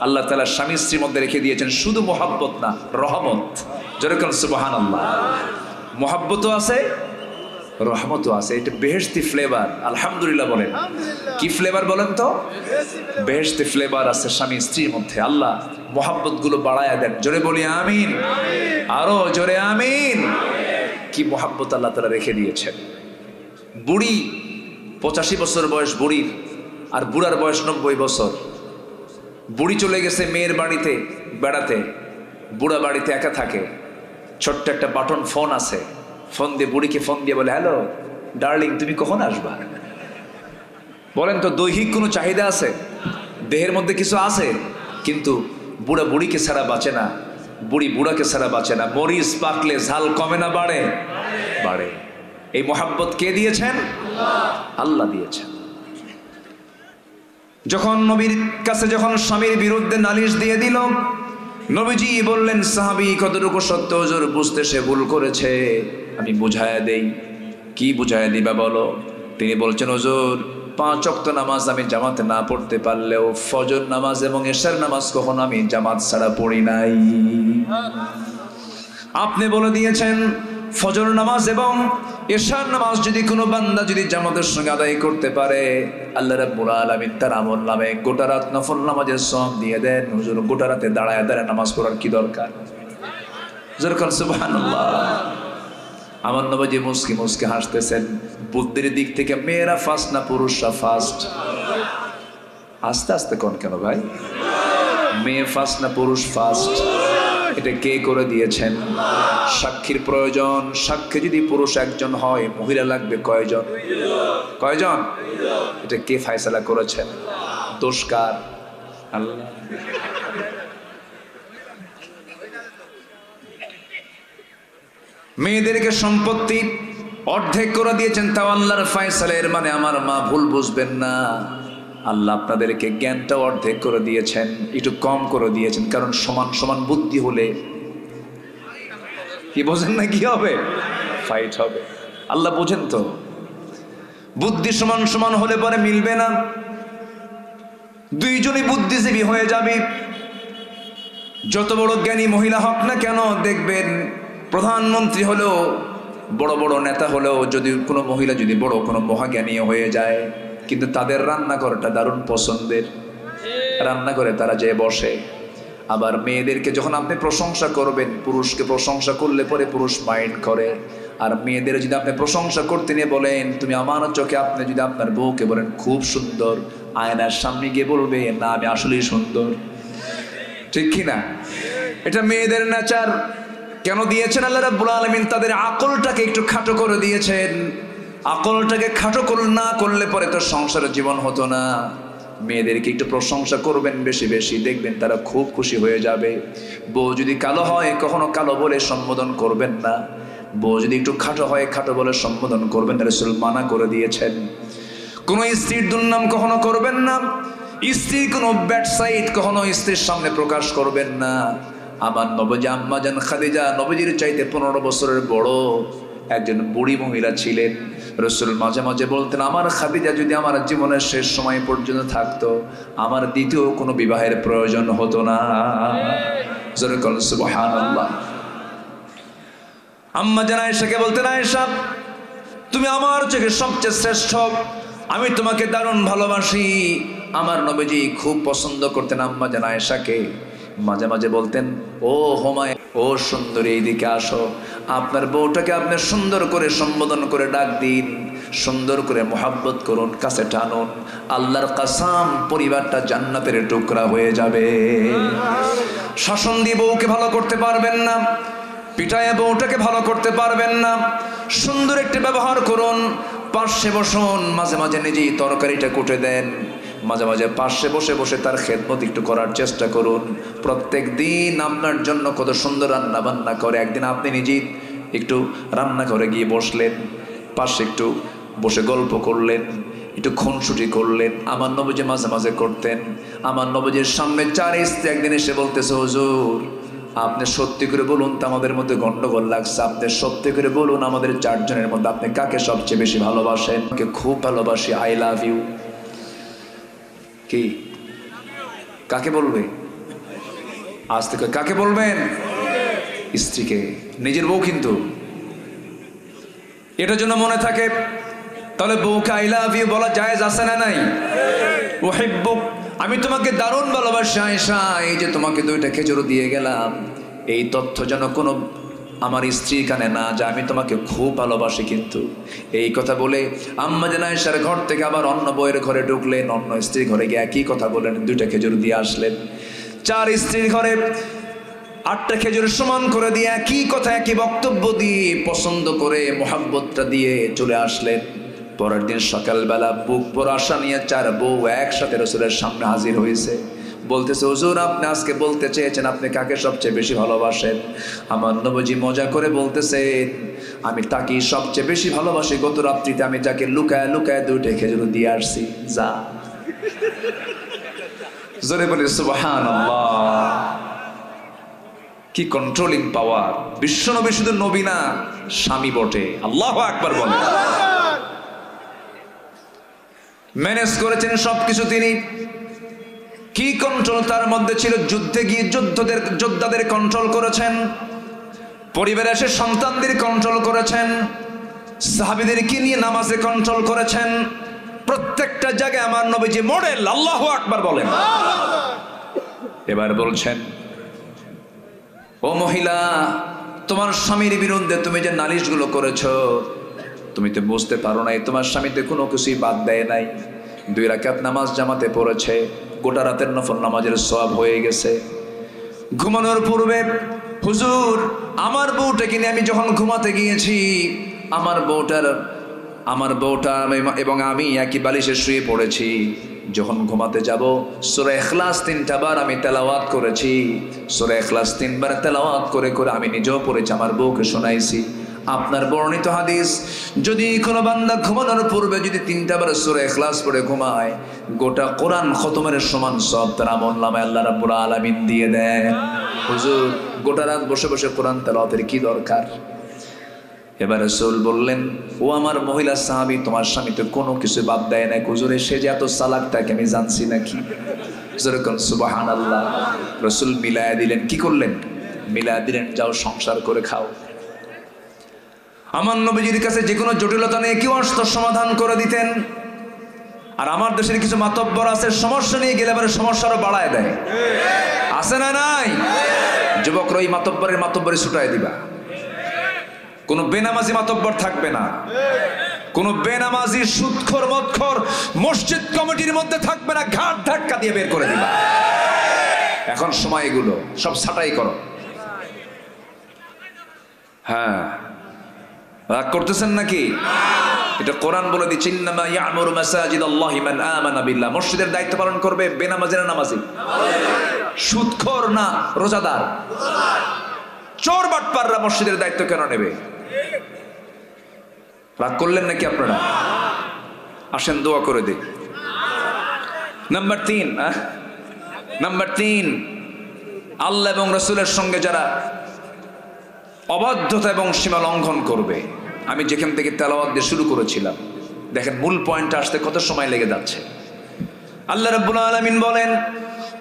Speaker 1: আল্লাহ তাআলা স্বামী স্ত্রীর মধ্যে রেখে দিয়েছেন শুধু মহব্বত না, রহমত। যেরকম সুবহানাল্লাহ, মহব্বতও আছে, রহমতও আছে। এটা বেহেশতি ফ্লেভার। আলহামদুলিল্লাহ বলেন। কি ফ্লেভার বলেন তো? বেহেশতি ফ্লেভার আছে স্বামী স্ত্রীর মধ্যে। আল্লাহ মহব্বত গুলো বাড়ায়া দেন। জোরে বলি আমিন, আরো জোরে আমিন। কি মহব্বত আল্লাহ তাআলা রেখে দিয়েছেন। বুড়ি 85 বছর বয়স বুড়ির, আর বুড়ার বয়স 90 বছর। বুড়ি চলে গেছে মেয়ের বাড়িতে বেড়াতে, বুড়া বাড়িতে একা থাকে। ছোট্ট একটা বাটন ফোন আছে, ফোন দিয়ে বুড়িকে ফোন দিয়ে বলে, হ্যালো ডার্লিং, তুমি কখন আসবা? বলেন তো, দৈহিক কোনো চাহিদা আছে? দেহের মধ্যে কিছু আছে, কিন্তু বুড়া বুড়িকে ছাড়া বাঁচে না, বুড়ি বুড়াকে ছাড়া বাঁচে না। মরিচ পাকলে ঝাল কমে না বাড়ে? বাড়ে। এই মহব্বত কে দিয়েছেন? আল্লাহ দিয়েছেন। যখন নবীর কাছে যখন স্বামীর বিরুদ্ধে নালিশ দিয়ে দিল, নবীজি বললেন, সাহাবী, কতটুকু সত্য হুজুর? বুঝতে সে ভুল করেছে, আমি বুঝায়া দেই। কি বুঝায়া দিবা বলো? তিনি বলছেন, হুজুর, 5 ওয়াক্ত নামাজ আমি জামাতে না পড়তে পারলেও ফজর নামাজ এবং এশার নামাজ কখনো আমি জামাত ছাড়া পড়ি নাই। আপনি বলে দিয়েছেন ফজর নামাজ এবং এশার নামাজ যদি কোনো বান্দা যদি জামাতের সঙ্গে আদায় করতে পারে, আল্লাহ রাব্বুল আলামিন তার আমল নামে গোটা রাত নফল নামাজের সওয়াব দিয়ে দেন। হুজুর, গোটা রাতে দাঁড়ায় দাঁড়ায় নামাজ পড়ার কি দরকার? যেরকম সুবহানাল্লাহ। আমার নবীজি মুস্কি মুস্কি হাসতেছেন। বুদ্ধির দিক থেকে মেয়েরা ফার্স্ট না পুরুষরা ফার্স্ট? আস্তে আস্তে কোন কেন ভাই? মেয়ে ফার্স্ট না পুরুষ ফার্স্ট? এটা কে করে দিয়েছেন? সাক্ষীর প্রয়োজন। সাক্ষী যদি পুরুষ একজন হয়, মহিলা লাগবে কয়জন? কয়জন? এটা কে ফয়সালা করেছেন? দোষ কার? আল্লাহ। মেয়েদেরকে সম্পত্তি অর্ধেক করে দিয়েছেন, তাও আল্লাহর ফয়সালা। এর মানে আমার মা ভুল বুঝবেন না, আল্লাহ আপনাদেরকে জ্ঞানটা অর্ধেক করে দিয়েছেন, একটু কম করে দিয়েছেন। কারণ সমান সমান বুদ্ধি হলে কি বোঝেন না, কি হবে? ফাইট হবে। আল্লাহ বোঝেন তো, বুদ্ধি সমান সমান হলে পরে মিলবে না, দুইজনই বুদ্ধিজীবী হয়ে যাবে। যত বড় জ্ঞানী মহিলা হোক না কেন, দেখবেন প্রধানমন্ত্রী হলেও বড় বড় নেতা হলেও যদি কোনো মহিলা যদি বড় কোনো মহাজ্ঞানী হয়ে যায়, কিন্তু তাদের রান্নাঘরটা দারুণ পছন্দের, রান্না করে তারা যেয়ে বসে। আবার মেয়েদেরকে যখন আপনি প্রশংসা করবেন, পুরুষকে প্রশংসা করলে পরে পুরুষ মাইন্ড করে, আর মেয়েদের যদি আপনি প্রশংসা করতে নিয়ে বলেন তুমি আমার চোখে, আপনি যদি আপনার বউকে বলেন খুব সুন্দর, আয়নার সামনে গিয়ে বলবে না আমি আসলেই সুন্দর, ঠিক কিনা? এটা মেয়েদের নেচার। কেন দিয়েছেন আল্লাহ রাব্বুল আলামিন? তাদের আকলটাকে একটু খাটো করে দিয়েছেন। আকলটাকে খাটো না করলে পরে তো সংসারের জীবন হতো না। মেয়েদেরকে একটু প্রশংসা করবেন বেশি বেশি, দেখবেন তারা খুব খুশি হয়ে যাবে। বউ যদি কালো হয় কখনো কালো বলে সম্বোধন করবেন না, বউ যদি একটু খাটো হয় খাটো বলে সম্বোধন করবেন না, রাসূল মানা করে দিয়েছেন। কোনো স্ত্রীর দুর্নাম কখনো করবেন না, স্ত্রীর কোনো ব্যাড সাইড কখনো স্ত্রীর সামনে প্রকাশ করবেন না। আমার নবী আম্মা জান খাদিজা নবীজির চাইতে 15 বছরের বড় একজন বুড়ি মহিলা ছিলেন। রাসূল মাঝে মাঝে বলতেন আমার খাদিজা যদি আমার জীবনের শেষ সময় পর্যন্ত থাকতো, আমার দ্বিতীয় কোনো বিবাহের প্রয়োজন হতো না। জোরে বলেন সুবহানাল্লাহ। আম্মা জান আয়েশাকে বলতেন আয়েশা তুমি আমার চোখে সবচেয়ে শ্রেষ্ঠ, আমি তোমাকে দারুণ ভালোবাসি। আমার নবীজি খুব পছন্দ করতেন আম্মা জান আয়েশাকে। মাঝে মাঝে বলতেন ও হুমায়রা, ও সুন্দরী এইদিকে আসো, আপনার বউটাকে আপনি সুন্দর করে সম্বোধন করে ডাক দিন, সুন্দর করে মোহাব্বত করুন, কাছে টানুন, আল্লাহর কসম পরিবারটা জান্নাতের টুকরা হয়ে যাবে। শাসন দিয়ে বউকে ভালো করতে পারবেন না, পিটায় বউটাকে ভালো করতে পারবেন না, সুন্দর একটি ব্যবহার করুন, পাশে বসুন, মাঝে মাঝে নিজেই তরকারিটা কুটে দেন, মাঝে মাঝে পাশে বসে বসে তার খেদমত একটু করার চেষ্টা করুন। প্রত্যেক দিন আপনার জন্য কত সুন্দর রান্না বান্না করে, একদিন আপনি নিজেই একটু রান্না করে গিয়ে বসলেন, পাশে একটু বসে গল্প করলেন, একটু খুনসুটি করলেন। আমার নবীজি মাঝে মাঝে করতেন। আমার নবীজির সামনে 4 স্ত্রী একদিন এসে বলতেছে হুজুর আপনি সত্যি করে বলুন তো আমাদের মধ্যে গন্ডগোল লাগছে, আপনি সত্যি করে বলুন আমাদের 4 জনের মধ্যে আপনি কাকে সবচেয়ে বেশি ভালোবাসেন? কে খুব ভালোবাসি, আই লাভ ইউ। কি কাকে বলবে? আজ থেকে কাকে বলবেন? স্ত্রীকে, নিজের বউ কিন্তু। এটার জন্য মনে থাকে, তাহলে বউকে আই লাভ ইউ বলা জায়েজ আছে না নাই? উহিব্বুক, আমি তোমাকে দারুণ ভালোবাসি আয়েশা, এই যে তোমাকে 2টা খেজুর দিয়ে গেলাম, এই তথ্য যেন কোনো আমার স্ত্রীর কানে না যা আমি তোমাকে খুব ভালোবাসি। কিন্তু এই কথা বলে আম্মা জান আয়েশার ঘর থেকে আবার অন্য বউয়ের ঘরে ঢুকলেন, অন্য স্ত্রীর ঘরে গিয়ে একই কথা বলেন, 2টা খেজুর দিয়ে আসলেন। 4 স্ত্রীর ঘরে 8টা খেজুর সমান করে দিয়ে একই কথা একই বক্তব্য দিয়ে পছন্দ করে মোহাব্বতটা দিয়ে চলে আসলেন। পরের দিন সকালবেলা বুক ভরা আশা নিয়ে 4 বউ একসাথে রাসূলের সামনে হাজির হয়েছে। বলতেছে হুজুর আপনি আজকে বলতে চেয়েছেন আপনি কাকে সবচেয়ে বেশি ভালোবাসেন? আমার নবীজি মজা করে বলতেছেন আমি তাকেই সবচেয়ে বেশি ভালোবাসি, গত রাত্রিতে আমি যাকে লুকায় লুকায় 2টা খেজুর দিয়ে আসছি। যা জোরে বলে সুবহানাল্লাহ। কি কন্ট্রোলিং পাওয়ার! বিশ্বনবী শুধু নবী না, স্বামী বটে। আল্লাহু আকবার বলে। ম্যানেজ করেছেন সবকিছু তিনি। কি কন্ট্রোল তার মধ্যে ছিল! যুদ্ধে গিয়ে যোদ্ধাদের কন্ট্রোল করেছেন, পরিবারে এসে সন্তানদের কন্ট্রোল করেছেন, সাহাবীদেরকে নিয়ে নামাজে কন্ট্রোল করেছেন। প্রত্যেকটা জায়গায় আমার নবীজি মডেল। আল্লাহু আকবার বলেন। এবার বলছেন ও মহিলা, তোমার স্বামীর বিরুদ্ধে তুমি যে নালিশগুলো করেছো, তুমি তো বুঝতে পারো নাই তোমার স্বামীতে কোনো কিছুই বাদ দেয় নাই। 2 রাকাত নামাজ জামাতে পড়েছে, গোটা রাতের নফল নামাজের সওয়াব হয়ে গেছে। ঘুমানোর পূর্বে হুজুর আমার বউটাকে নিয়ে আমি যখন ঘুমাতে গিয়েছি, আমার বউটা এবং আমি একই বালিশে শুয়ে পড়েছি। যখন ঘুমাতে যাব সূরা ইখলাস 3টা বার আমি তেলাওয়াত করেছি। সূরা ইখলাস 3 বার তেলাওয়াত করে করে আমি নিজেও পড়েছি, আমার বউকে শোনাইছি। আপনার বর্ণিত হাদিস, যদি কোনো বান্দা ঘুমানোর পূর্বে যদি 3টা বার সূরা ইখলাস পড়ে ঘুমায়, গোটা কোরআন খতমের সমান সব তার আমলনামায় আল্লাহ রাব্বুল আলামিন দিয়ে দেন। হুজুর গোটা রাত বসে বসে কোরআন তেলাওয়াতের কি দরকার? এবার রাসূল বললেন ও আমার মহিলা সাহাবী, তোমার স্বামী তো কোনো কিছু বাদ দেয় না। হুজুরে সে যে এত চালাক তাকে আমি জানছি নাকি? যেরকম সুবহানাল্লাহ। রাসূল মিলায়া দিলেন। কি করলেন? মিলায়া দিলেন, যাও সংসার করে খাও। আমার নবীজির কাছে যে কোনো জটিলতা নিয়ে কেউ আসতো সমাধান করে দিতেন। আর আমার দেশের কিছু মাতব্বর আছে, সমস্যা নিয়ে গেলে আবার সমস্যা আরো বাড়ায় দেয়, আছে না নাই? যুবকরা ওই মাতব্বরে ছুটাই দিবা। কোনো বেনামাজি মাতব্বর থাকবে না, কোনো বেনামাজি সুদখোর মদখোর মসজিদ কমিটির মধ্যে থাকবে না, ঘাট ধাক্কা দিয়ে বের করে দিবা। এখন সময় এগুলো সব ছাঁটাই করো। হ্যাঁ, রাগ করতেছেন নাকি? এটা কোরআন বলে দিচ্ছে, ইন্নামা ইয়ামুরু মাসাজিদাল্লাহি মান আমানা বিল্লাহ। মসজিদের দায়িত্ব পালন করবে বেনামাজি না নামাজি? সুদখোর না রোজাদার? চোর বাটপাররা মসজিদের দায়িত্ব কেন নেবে? রাগ করলেন নাকি আপনারা? আসেন দোয়া করে দিই। নাম্বার 3, আল্লাহ এবং রাসূলের সঙ্গে যারা অবাধ্যতা এবং সীমা লঙ্ঘন করবে। আমি যেখান থেকে তেলাওয়াত দিয়ে শুরু করেছিলাম, দেখেন মূল পয়েন্টটা আসতে কত সময় লেগে যাচ্ছে। আল্লাহ রাব্বুল আলামিন বলেন,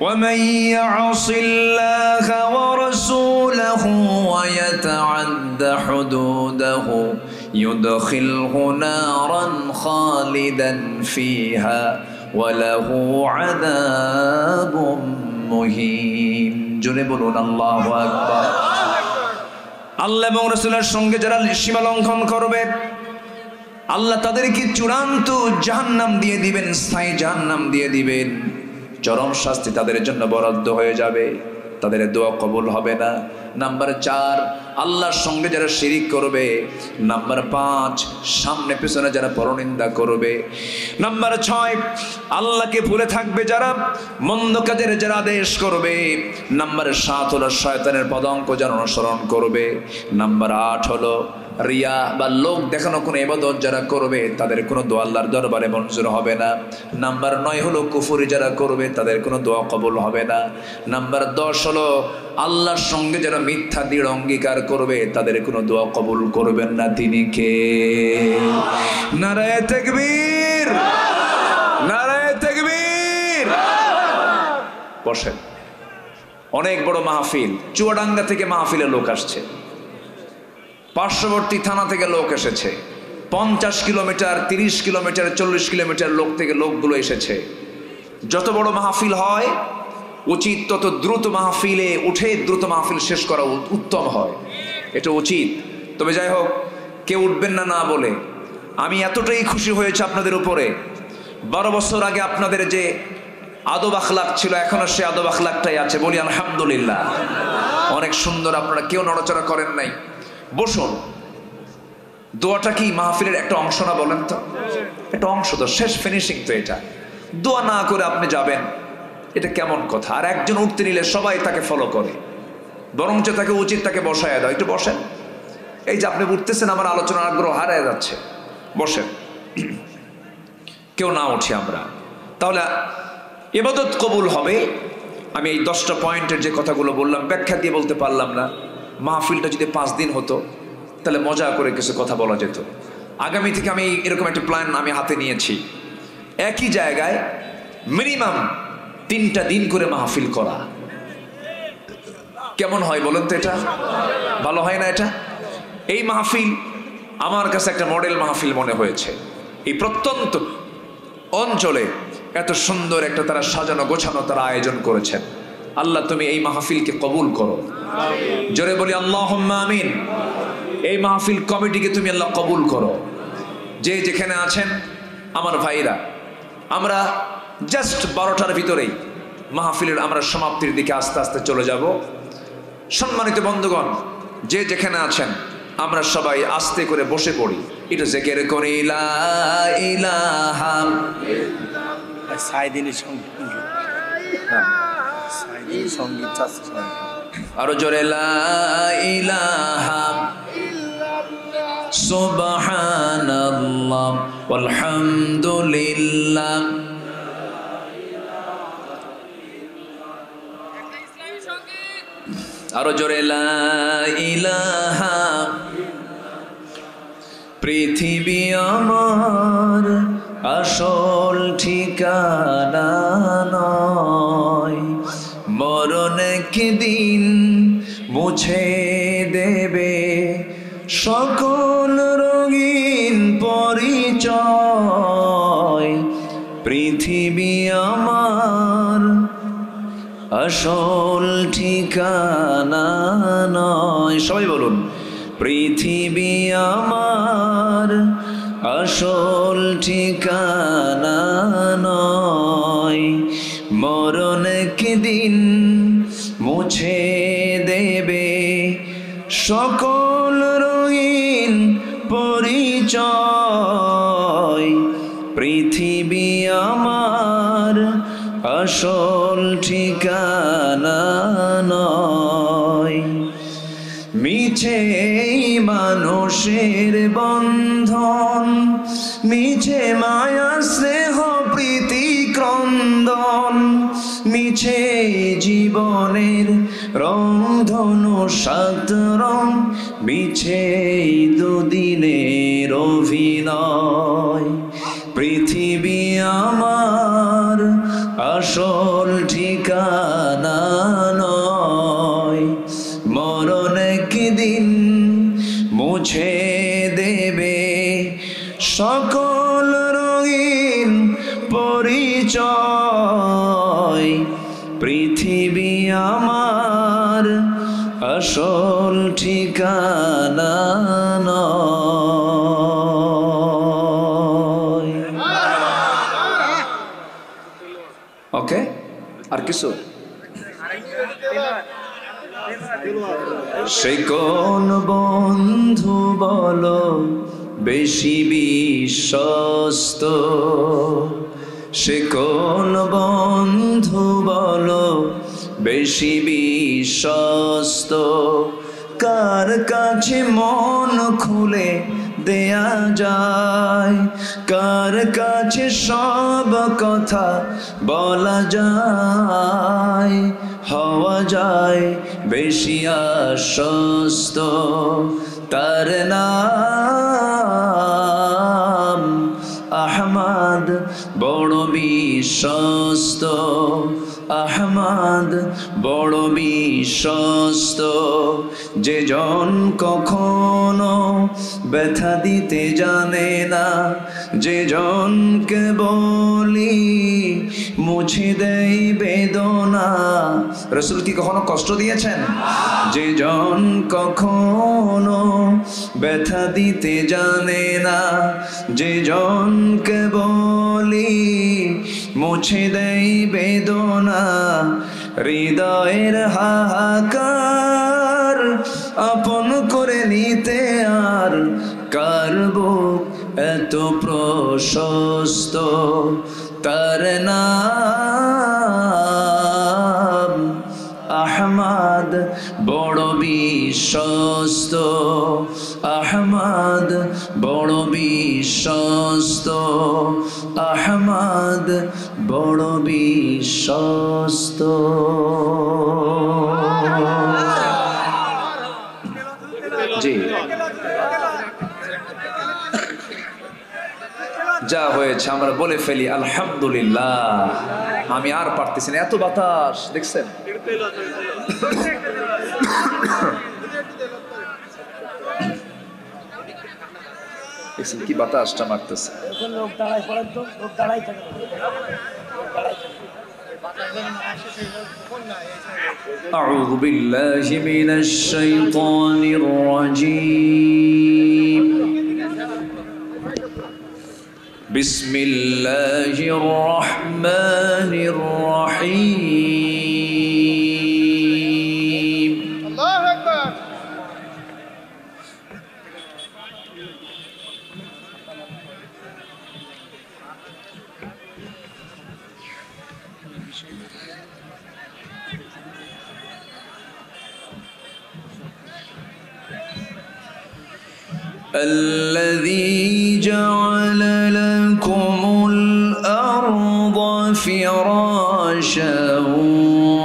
Speaker 1: وَمَن يَعْصِ اللَّهَ وَرَسُولَهُ وَيَتَعَدَّ حُدُودَهُ يُدْخِلْهُ نَارًا خَالِدًا فِيهَا وَلَهُ عَذَابٌ مُهِينٌ। জোরে বলুন আল্লাহু আকবার। আল্লাহ এবং রাসূলের সঙ্গে যারা সীমা লঙ্ঘন করবে, আল্লাহ তাদেরকে চূড়ান্ত জাহান্নাম দিয়ে দিবেন, স্থায়ী জাহান্নাম দিয়ে দিবেন। চরম শাস্তি তাদের জন্য বরাদ্দ হয়ে যাবে, তাদের দোয়া কবুল হবে না। নাম্বার 4, আল্লাহর সঙ্গে যারা শিরিক করবে। নাম্বার 5, সামনে পেছনে যারা পরনিন্দা করবে। নাম্বার 6, আল্লাহকে ভুলে থাকবে যারা, মন্দ কাজের যারা আদেশ করবে। নাম্বার 7 হলো শয়তানের পদাঙ্ক যারা অনুসরণ করবে। নাম্বার 8 হলো রিয়া বা লোক দেখানো কোনো ইবাদত যারা করবে, তাদের কোনো দোয়া আল্লাহর দরবারে মঞ্জুর হবে না। নাম্বার 9 হলো কুফরি যারা করবে, তাদের কোনো দোয়া কবুল হবে না। নাম্বার 10 হলো আল্লাহর সঙ্গে যারা মিথ্যা দৃঢ় অঙ্গীকার করবে, তাদের কোনো দোয়া কবুল করবেন না। তিনি কে? নারায়ে তাকবীর, নারায়ে তাকবীর। বসেন। অনেক বড় মাহফিল, চুয়াডাঙ্গা থেকে মাহফিলে লোক আসছে, পার্শ্ববর্তী থানা থেকে লোক এসেছে, 50 কিলোমিটার 30 কিলোমিটার 40 কিলোমিটার লোক থেকে লোকগুলো এসেছে। যত বড় মাহফিল হয় উচিত তত দ্রুত মাহফিলে উঠে দ্রুত মাহফিল শেষ করা উত্তম হয়, এটা উচিত। তবে যাই হোক, কেউ উঠবেন না না বলে আমি এতটাই খুশি হয়েছে আপনাদের উপরে। 12 বছর আগে আপনাদের যে আদব আখলাক ছিল, এখনো সে আদব আখলাকটাই আছে, বলি আলহামদুলিল্লাহ। অনেক সুন্দর, আপনারা কেউ নড়াচড়া করেন নাই। বসুন। দোয়াটা কি মাহফিলের একটা অংশ না বলেন তো? একটা অংশ তো, শেষ ফিনিশিং তো এটা। দোয়া না করে আপনি যাবেন, এটা কেমন কথা? আর একজন উঠতে নিলে সবাই তাকে ফলো করে, বরঞ্চ তাকে উচিত তাকে বসায় দাও, একটু বসেন। এই যে আপনি উঠতেছেন, আমার আলোচনার আগ্রহ হারিয়ে যাচ্ছে। বসেন, কেউ না উঠি আমরা, তাহলে ইবাদত কবুল হবে। আমি এই 10টা পয়েন্টের যে কথাগুলো বললাম, ব্যাখ্যা দিয়ে বলতে পারলাম না। মাহফিলটা যদি 5 দিন হতো, তাহলে মজা করে কিছু কথা বলা যেত। আগামী থেকে আমি এরকম একটা প্ল্যান আমি হাতে নিয়েছি, একই জায়গায় মিনিমাম 3টা দিন করে মাহফিল করা। কেমন হয় বলেন তো? এটা ভালো হয় না? এটা এই মাহফিল আমার কাছে একটা মডেল মাহফিল মনে হয়েছে। এই প্রত্যন্ত অঞ্চলে এত সুন্দর একটা তারা সাজানো গোছানো তারা আয়োজন করেছেন। আল্লাহ তুমি এই মাহফিলকে কবুল করো, জোরে বলি আল্লাহুম্মা আমিন। এই মাহফিল কমিটিকে তুমি আল্লাহ কবুল করো। যে যেখানে আছেন আমার ভাইরা, আমরা জাস্ট 12টার ভিতরেই মাহফিলের আমরা সমাপ্তির দিকে আস্তে আস্তে চলে যাব। সম্মানিত বন্ধুগণ, যে যেখানে আছেন আমরা সবাই আস্তে করে বসে পড়ি, একটু জিকির করি লা ইলাহা ইল্লাল্লাহ।
Speaker 2: সাইদিনের সঙ্গীত
Speaker 1: আরো জোরে লা ইলাহা সুবহানাল্লাহ ওয়ালহামদুলিল্লাহ। আরো জোরে লা ইলাহা। পৃথিবী আমার আসল ঠিকানা নয়, মরণ একদিন মুছে দেবে সকল পৃথিবী আমার আসল ঠিকানা নয়। সবাই বলুন, পৃথিবী আমার আসল ঠিকানা নয়। মরণ একদিন মুছে দেবে সকল রঙিন পরিচয়। পৃথিবী আমার আসল ঠিকানা নয়। মিছে মানুষের বন্ধন, মিছে মায়া স্নেহ প্রীতি ক্রন্দন, মিছে জীবনের রংধনু সাত রং, মিছে দুদিনের অভিনয়। পৃথিবী আমার আসল ঠিকানা নয়। মরণ একদিন মুছে দেবে সকল রঙিন পরিচয়। পৃথিবী আমার আসল ঠিকানা নয়। ওকে, আর কিছু? সে কোন বন্ধু বলো বেশি বিশ্বস্ত, সে কোন বন্ধু বলো বেশি বিশ্বস্ত, কার কাছে মন খুলে দেয়া যায়, কার কাছে সব কথা বলা যায়, হওয়া যায় বেশি আশ্বস্ত। তার নাম আহমদ বড় বিশ্বস্ত, আহমদ বড় বিশ্বস্ত। যে জন কখনো ব্যথা দিতে জানে না, যে জনকে বলি মুছে দেয় বেদনা। রাসূল কি কখনো কষ্ট দিয়েছেন? যে জন কখনো ব্যথা দিতে জানে না, যে জনকে বলি মুছে দেয় বেদনা। হৃদয়ের হাহাকার আপন করে নিতে আর কার বুক এত প্রশস্ত। তার নাম আহমদ বড় বিশ্বস্ত, আহমদ বড় বিশ্বস্ত, আহমদ বড় বিশ্বস্ত। জি, যা হয়েছে আমরা বলে ফেলি আলহামদুলিল্লাহ। আমি আর পারতেছি না, এত বাতাস দেখছেন। দেখছেন কি বাতাসটা মারতেছে। আউযু বিল্লাহি মিনাশ শাইতানির রাজীম। বিসমিল্লাহির রহমানির রহিম। আল্লাহু আকবার। الذي جعل لكم الأرض فراشا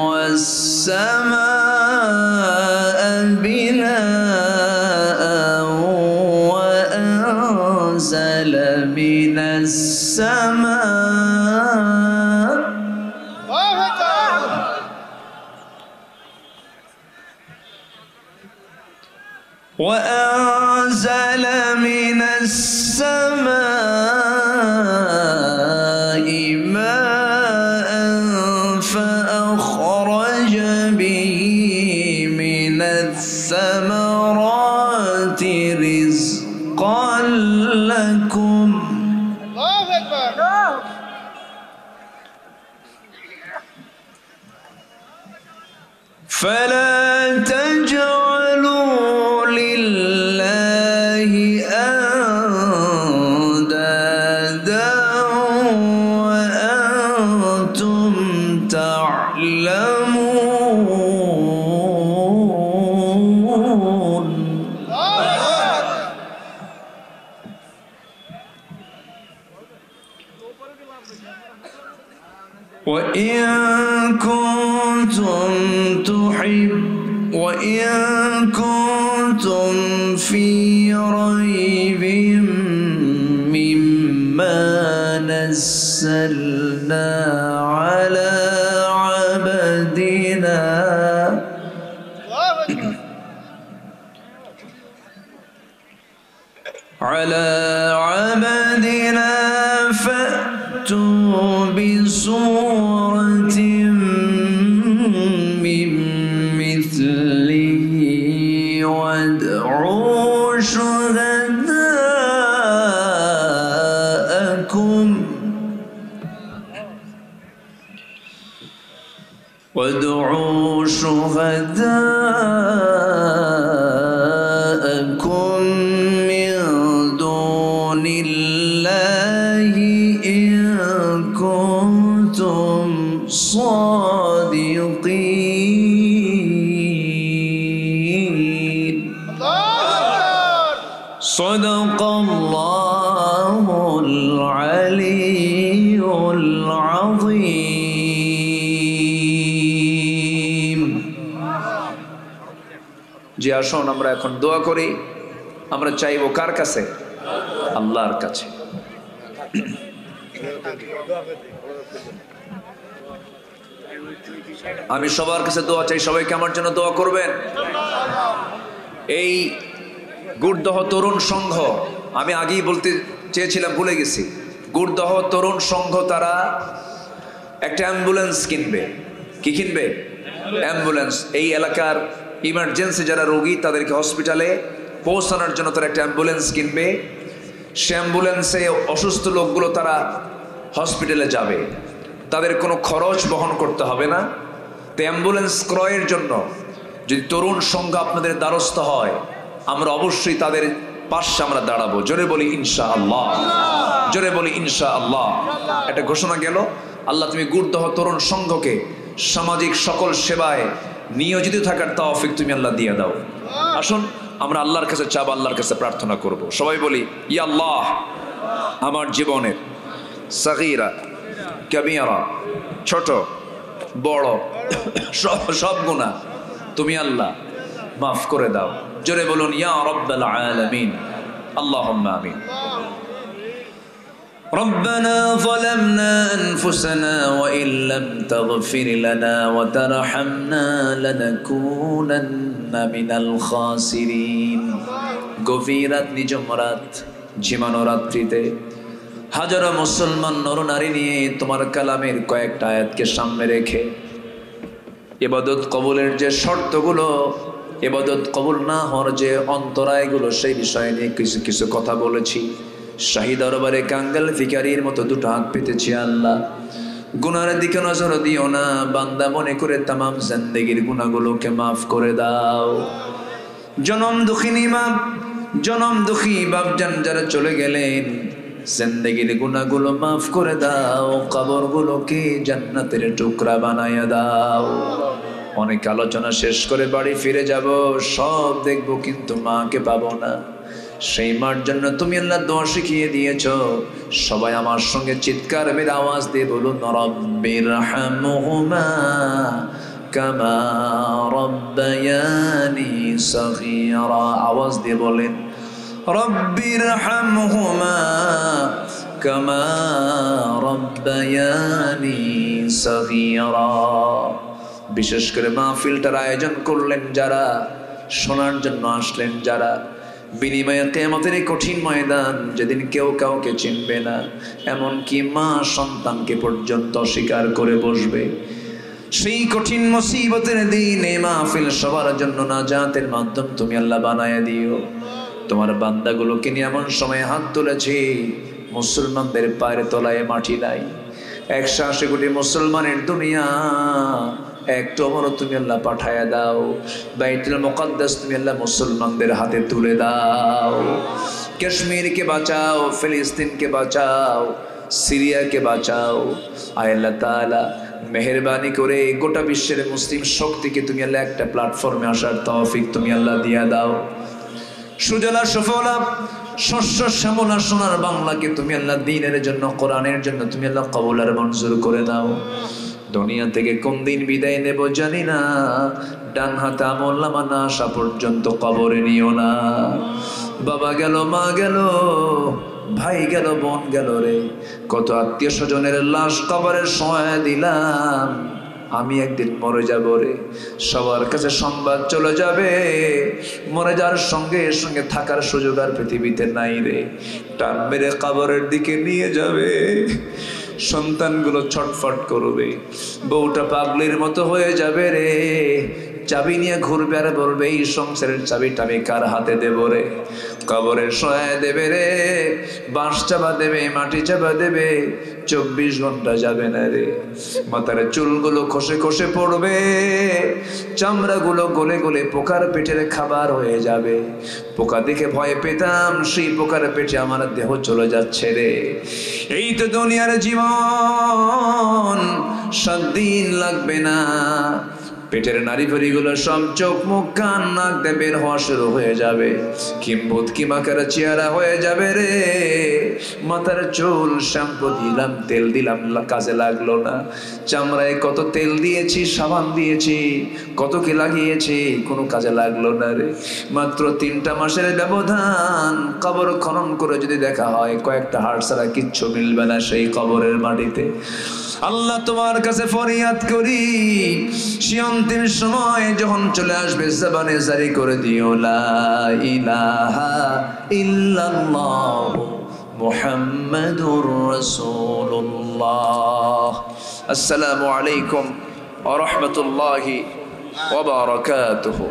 Speaker 1: والسماء بناء وأنزل من السماء وأنزل من السماء ماء الثمرات رزقا لكم
Speaker 2: الله أكبر.
Speaker 1: فلا تجعلوا لله أندادا وأنتم تعلمون. وإن كنتم في ريب مما نزلنا على عبدنا فأتوا بسورة من مثله وادعوا شهداءكم من دون الله إن كنتم صادقين. صدق الله العلي العظيم. জি আসুন আমরা এখন দোয়া করি। আমরা চাইবো কার কাছে? আল্লাহর কাছে। আমি সবার কাছে দোয়া চাই, সবাইকে আমার জন্য দোয়া করবেন। এই গুড়দহ তরুণ সংঘ, আমি আগেই বলতে চেয়েছিলাম ভুলে গেছি, গুড়দহ তরুণ সংঘ তারা একটা অ্যাম্বুলেন্স কিনবে। কি কিনবে? অ্যাম্বুলেন্স। এই এলাকার ইমার্জেন্সি যারা রোগী তাদেরকে হসপিটালে পৌঁছানোর জন্য তারা একটা অ্যাম্বুলেন্স কিনবে। সে অ্যাম্বুলেন্সে অসুস্থ লোকগুলো তারা হসপিটালে যাবে, তাদের কোনো খরচ বহন করতে হবে না। তো অ্যাম্বুলেন্স ক্রয়ের জন্য যদি তরুণ সংঘ আপনাদের দ্বারস্থ হয়, আমরা অবশ্যই তাদের পাশে আমরা দাঁড়াবো। জোরে বলি ইনশাআল্লাহ, জোরে বলি ইনশাআল্লাহ। একটা ঘোষণা গেল, আল্লাহ তুমি গুড়দহ তরুণ সংঘকে সামাজিক সকল সেবায় নিয়োজিত থাকার তৌফিক তুমি আল্লাহ দিয়ে দাও। আসুন আমরা আল্লাহর কাছে চাব, আল্লাহর কাছে প্রার্থনা করব। সবাই বলি, ইয়া আল্লাহ, আমার জীবনের সাগীরা কাবীরা, ছোট বড় সব গুনাহ তুমি আল্লাহ মাফ করে দাও। জোরে বলুন ইয়া রাব্বাল আলামিন, আল্লাহুম্মা আমিন। ربنا ظلمنا أنفسنا وإن لم تغفر لنا وترحمنا لنكونن من الخاسرين. গভীরাত নিজমরাত ঝিমানো রাত্রিতে হাজারো মুসলমান নরনারী নিয়ে তোমার কালামের কয়েকটা আয়াতকে সামনে রেখে ইবাদত কবুলের যে শর্তগুলো, ইবাদত কবুল না হওয়ার যে অন্তরায়গুলো, সেই বিষয় নিয়ে কিছু কিছু কথা বলেছি। শাহী দরবারে কাঙ্গাল ভিখারীর মতো দুটো হাত পেতেছি। আল্লাহ গুনার দিকে নজর দিও না, বান্দা মনে করে তামাম জিন্দেগির গুনাহগুলোকে মাফ করে দাও। জনম দুঃখিনী মা, জনম দুঃখী বাপজান যারা চলে গেলেন, জিন্দেগির গুনাহগুলো মাফ করে দাও, কবরগুলোকে জান্নাতের টুকরা বানায়া দাও। অনেক আলোচনা শেষ করে বাড়ি ফিরে যাব, সব দেখবো কিন্তু মাকে পাবো না। সেই মার জন্য তুমি আল্লাহ দোয়া শিখিয়ে দিয়েছো। সবাই আমার সঙ্গে চিৎকার মেরে আওয়াজ দিয়ে বলুন, রব্বিরহামহুমা কামা রব্বায়ানি সগীরা। আওয়াজ দিয়ে বলেন, রব্বিরহামহুমা কামা রব্বায়ানি সগীরা। বিশেষ করে মাহফিলটার আয়োজন করলেন যারা, শোনার জন্য আসলেন যারা, বিনিময়ে কিয়ামতের এই কঠিন ময়দান যেদিন কেউ কাউকে চিনবে না, এমনকি মা সন্তানকে পর্যন্ত স্বীকার করে বসবে, সেই কঠিন মুসিবতের দিন এই মাহফিল সবার জন্য নাজাতের মাধ্যম তুমি আল্লাহ বানায়া দিও। তোমার বান্দাগুলোকে নিয়ে এমন সময় হাত তুলেছি মুসলমানদের পায়ের তলায় মাটি নাই। 180 কোটি মুসলমানের দুনিয়া একটু আমারও তুমি আল্লাহ পাঠায়া দাও। বাইতুল মুকাদ্দাস তুমি আল্লাহ মুসলমানদের হাতে তুলে দাও। কাশ্মীরকে বাঁচাও, ফিলিস্তিনকে বাঁচাও, সিরিয়াকে বাঁচাও। আয় আল্লাহ তাআলা মেহেরবানি করে গোটা বিশ্বের মুসলিম শক্তিকে তুমি আল্লাহ একটা প্ল্যাটফর্মে আসার তৌফিক তুমি আল্লাহ দিয়া দাও। সুজলা সুফলা শস্য শ্যামলা সোনার বাংলাকে তুমি আল্লাহ দ্বীনের জন্য, কোরআনের জন্য তুমি আল্লাহ কবুল আর মঞ্জুর করে নাও। দুনিয়া থেকে কোন দিন বিদায় নেব জানি না, ডান হাতে আমলনামা না আসা পর্যন্ত কবরে নিও না। বাবা গেল, মা গেল, ভাই গেল, বোন গেল রে, কত আত্মীয় স্বজনের লাশ কবরের সময় দিলাম। আমি একদিন মরে যাব রে, সবার কাছে সংবাদ চলে যাবে মরে যাওয়ার সঙ্গে সঙ্গে থাকার সুযোগ আর পৃথিবীতে নাই রে। টান মেরে কবরের দিকে নিয়ে যাবে, সন্তানগুলো ছটফট করবে, বউটা পাগলির মতো হয়ে যাবে রে, চাবি নিয়ে ঘুরবে আর বলবে এই সংসারের চাবিটা আমি কার হাতে দেব রে। কবরের সহায় দেবে রে, বাঁশ চাপা দেবে, মাটি চাপা দেবে, 24 ঘন্টা যাবে না রে। মাথার চুলগুলো খসে খসে পড়বে, চামড়াগুলো গলে গলে পোকার পেটের খাবার হয়ে যাবে। পোকা দেখে ভয় পেতাম, সেই পোকার পেটে আমার দেহ চলে যাচ্ছে রে। এই তো দুনিয়ার জীবন, 7 দিন লাগবে না, পেটের নারী ভুঁড়িগুলো সব চোখ মুখ কান নাক দিয়ে বের হওয়া শুরু হয়ে যাবে। কিম্বুত কিমাকার চেহারা হয়ে যাবে রে। মাথার চুল শ্যাম্পু দিলাম, তেল দিলাম, কাজে লাগলো না। চামড়ায় কত তেল দিয়েছি, সাবান দিয়েছি, কত কি লাগিয়েছি, কোনো কাজে লাগলো না রে। মাত্র 3টা মাসের ব্যবধান। কবর খনন করে যদি দেখা হয় কয়েকটা হাড় ছাড়া কিচ্ছু মিলবে না সেই কবরের মাটিতে। আল্লাহ তোমার কাছে ফরিয়াদ করি, সে অন্তিম সময় যখন চলে আসবে জবানে জারি করে দিও লা ইলাহা ইল্লাল্লাহ মুহাম্মাদুর রাসূলুল্লাহ। আসসালামু আলাইকুম ওয়া রাহমাতুল্লাহি ওয়া বারাকাতুহু।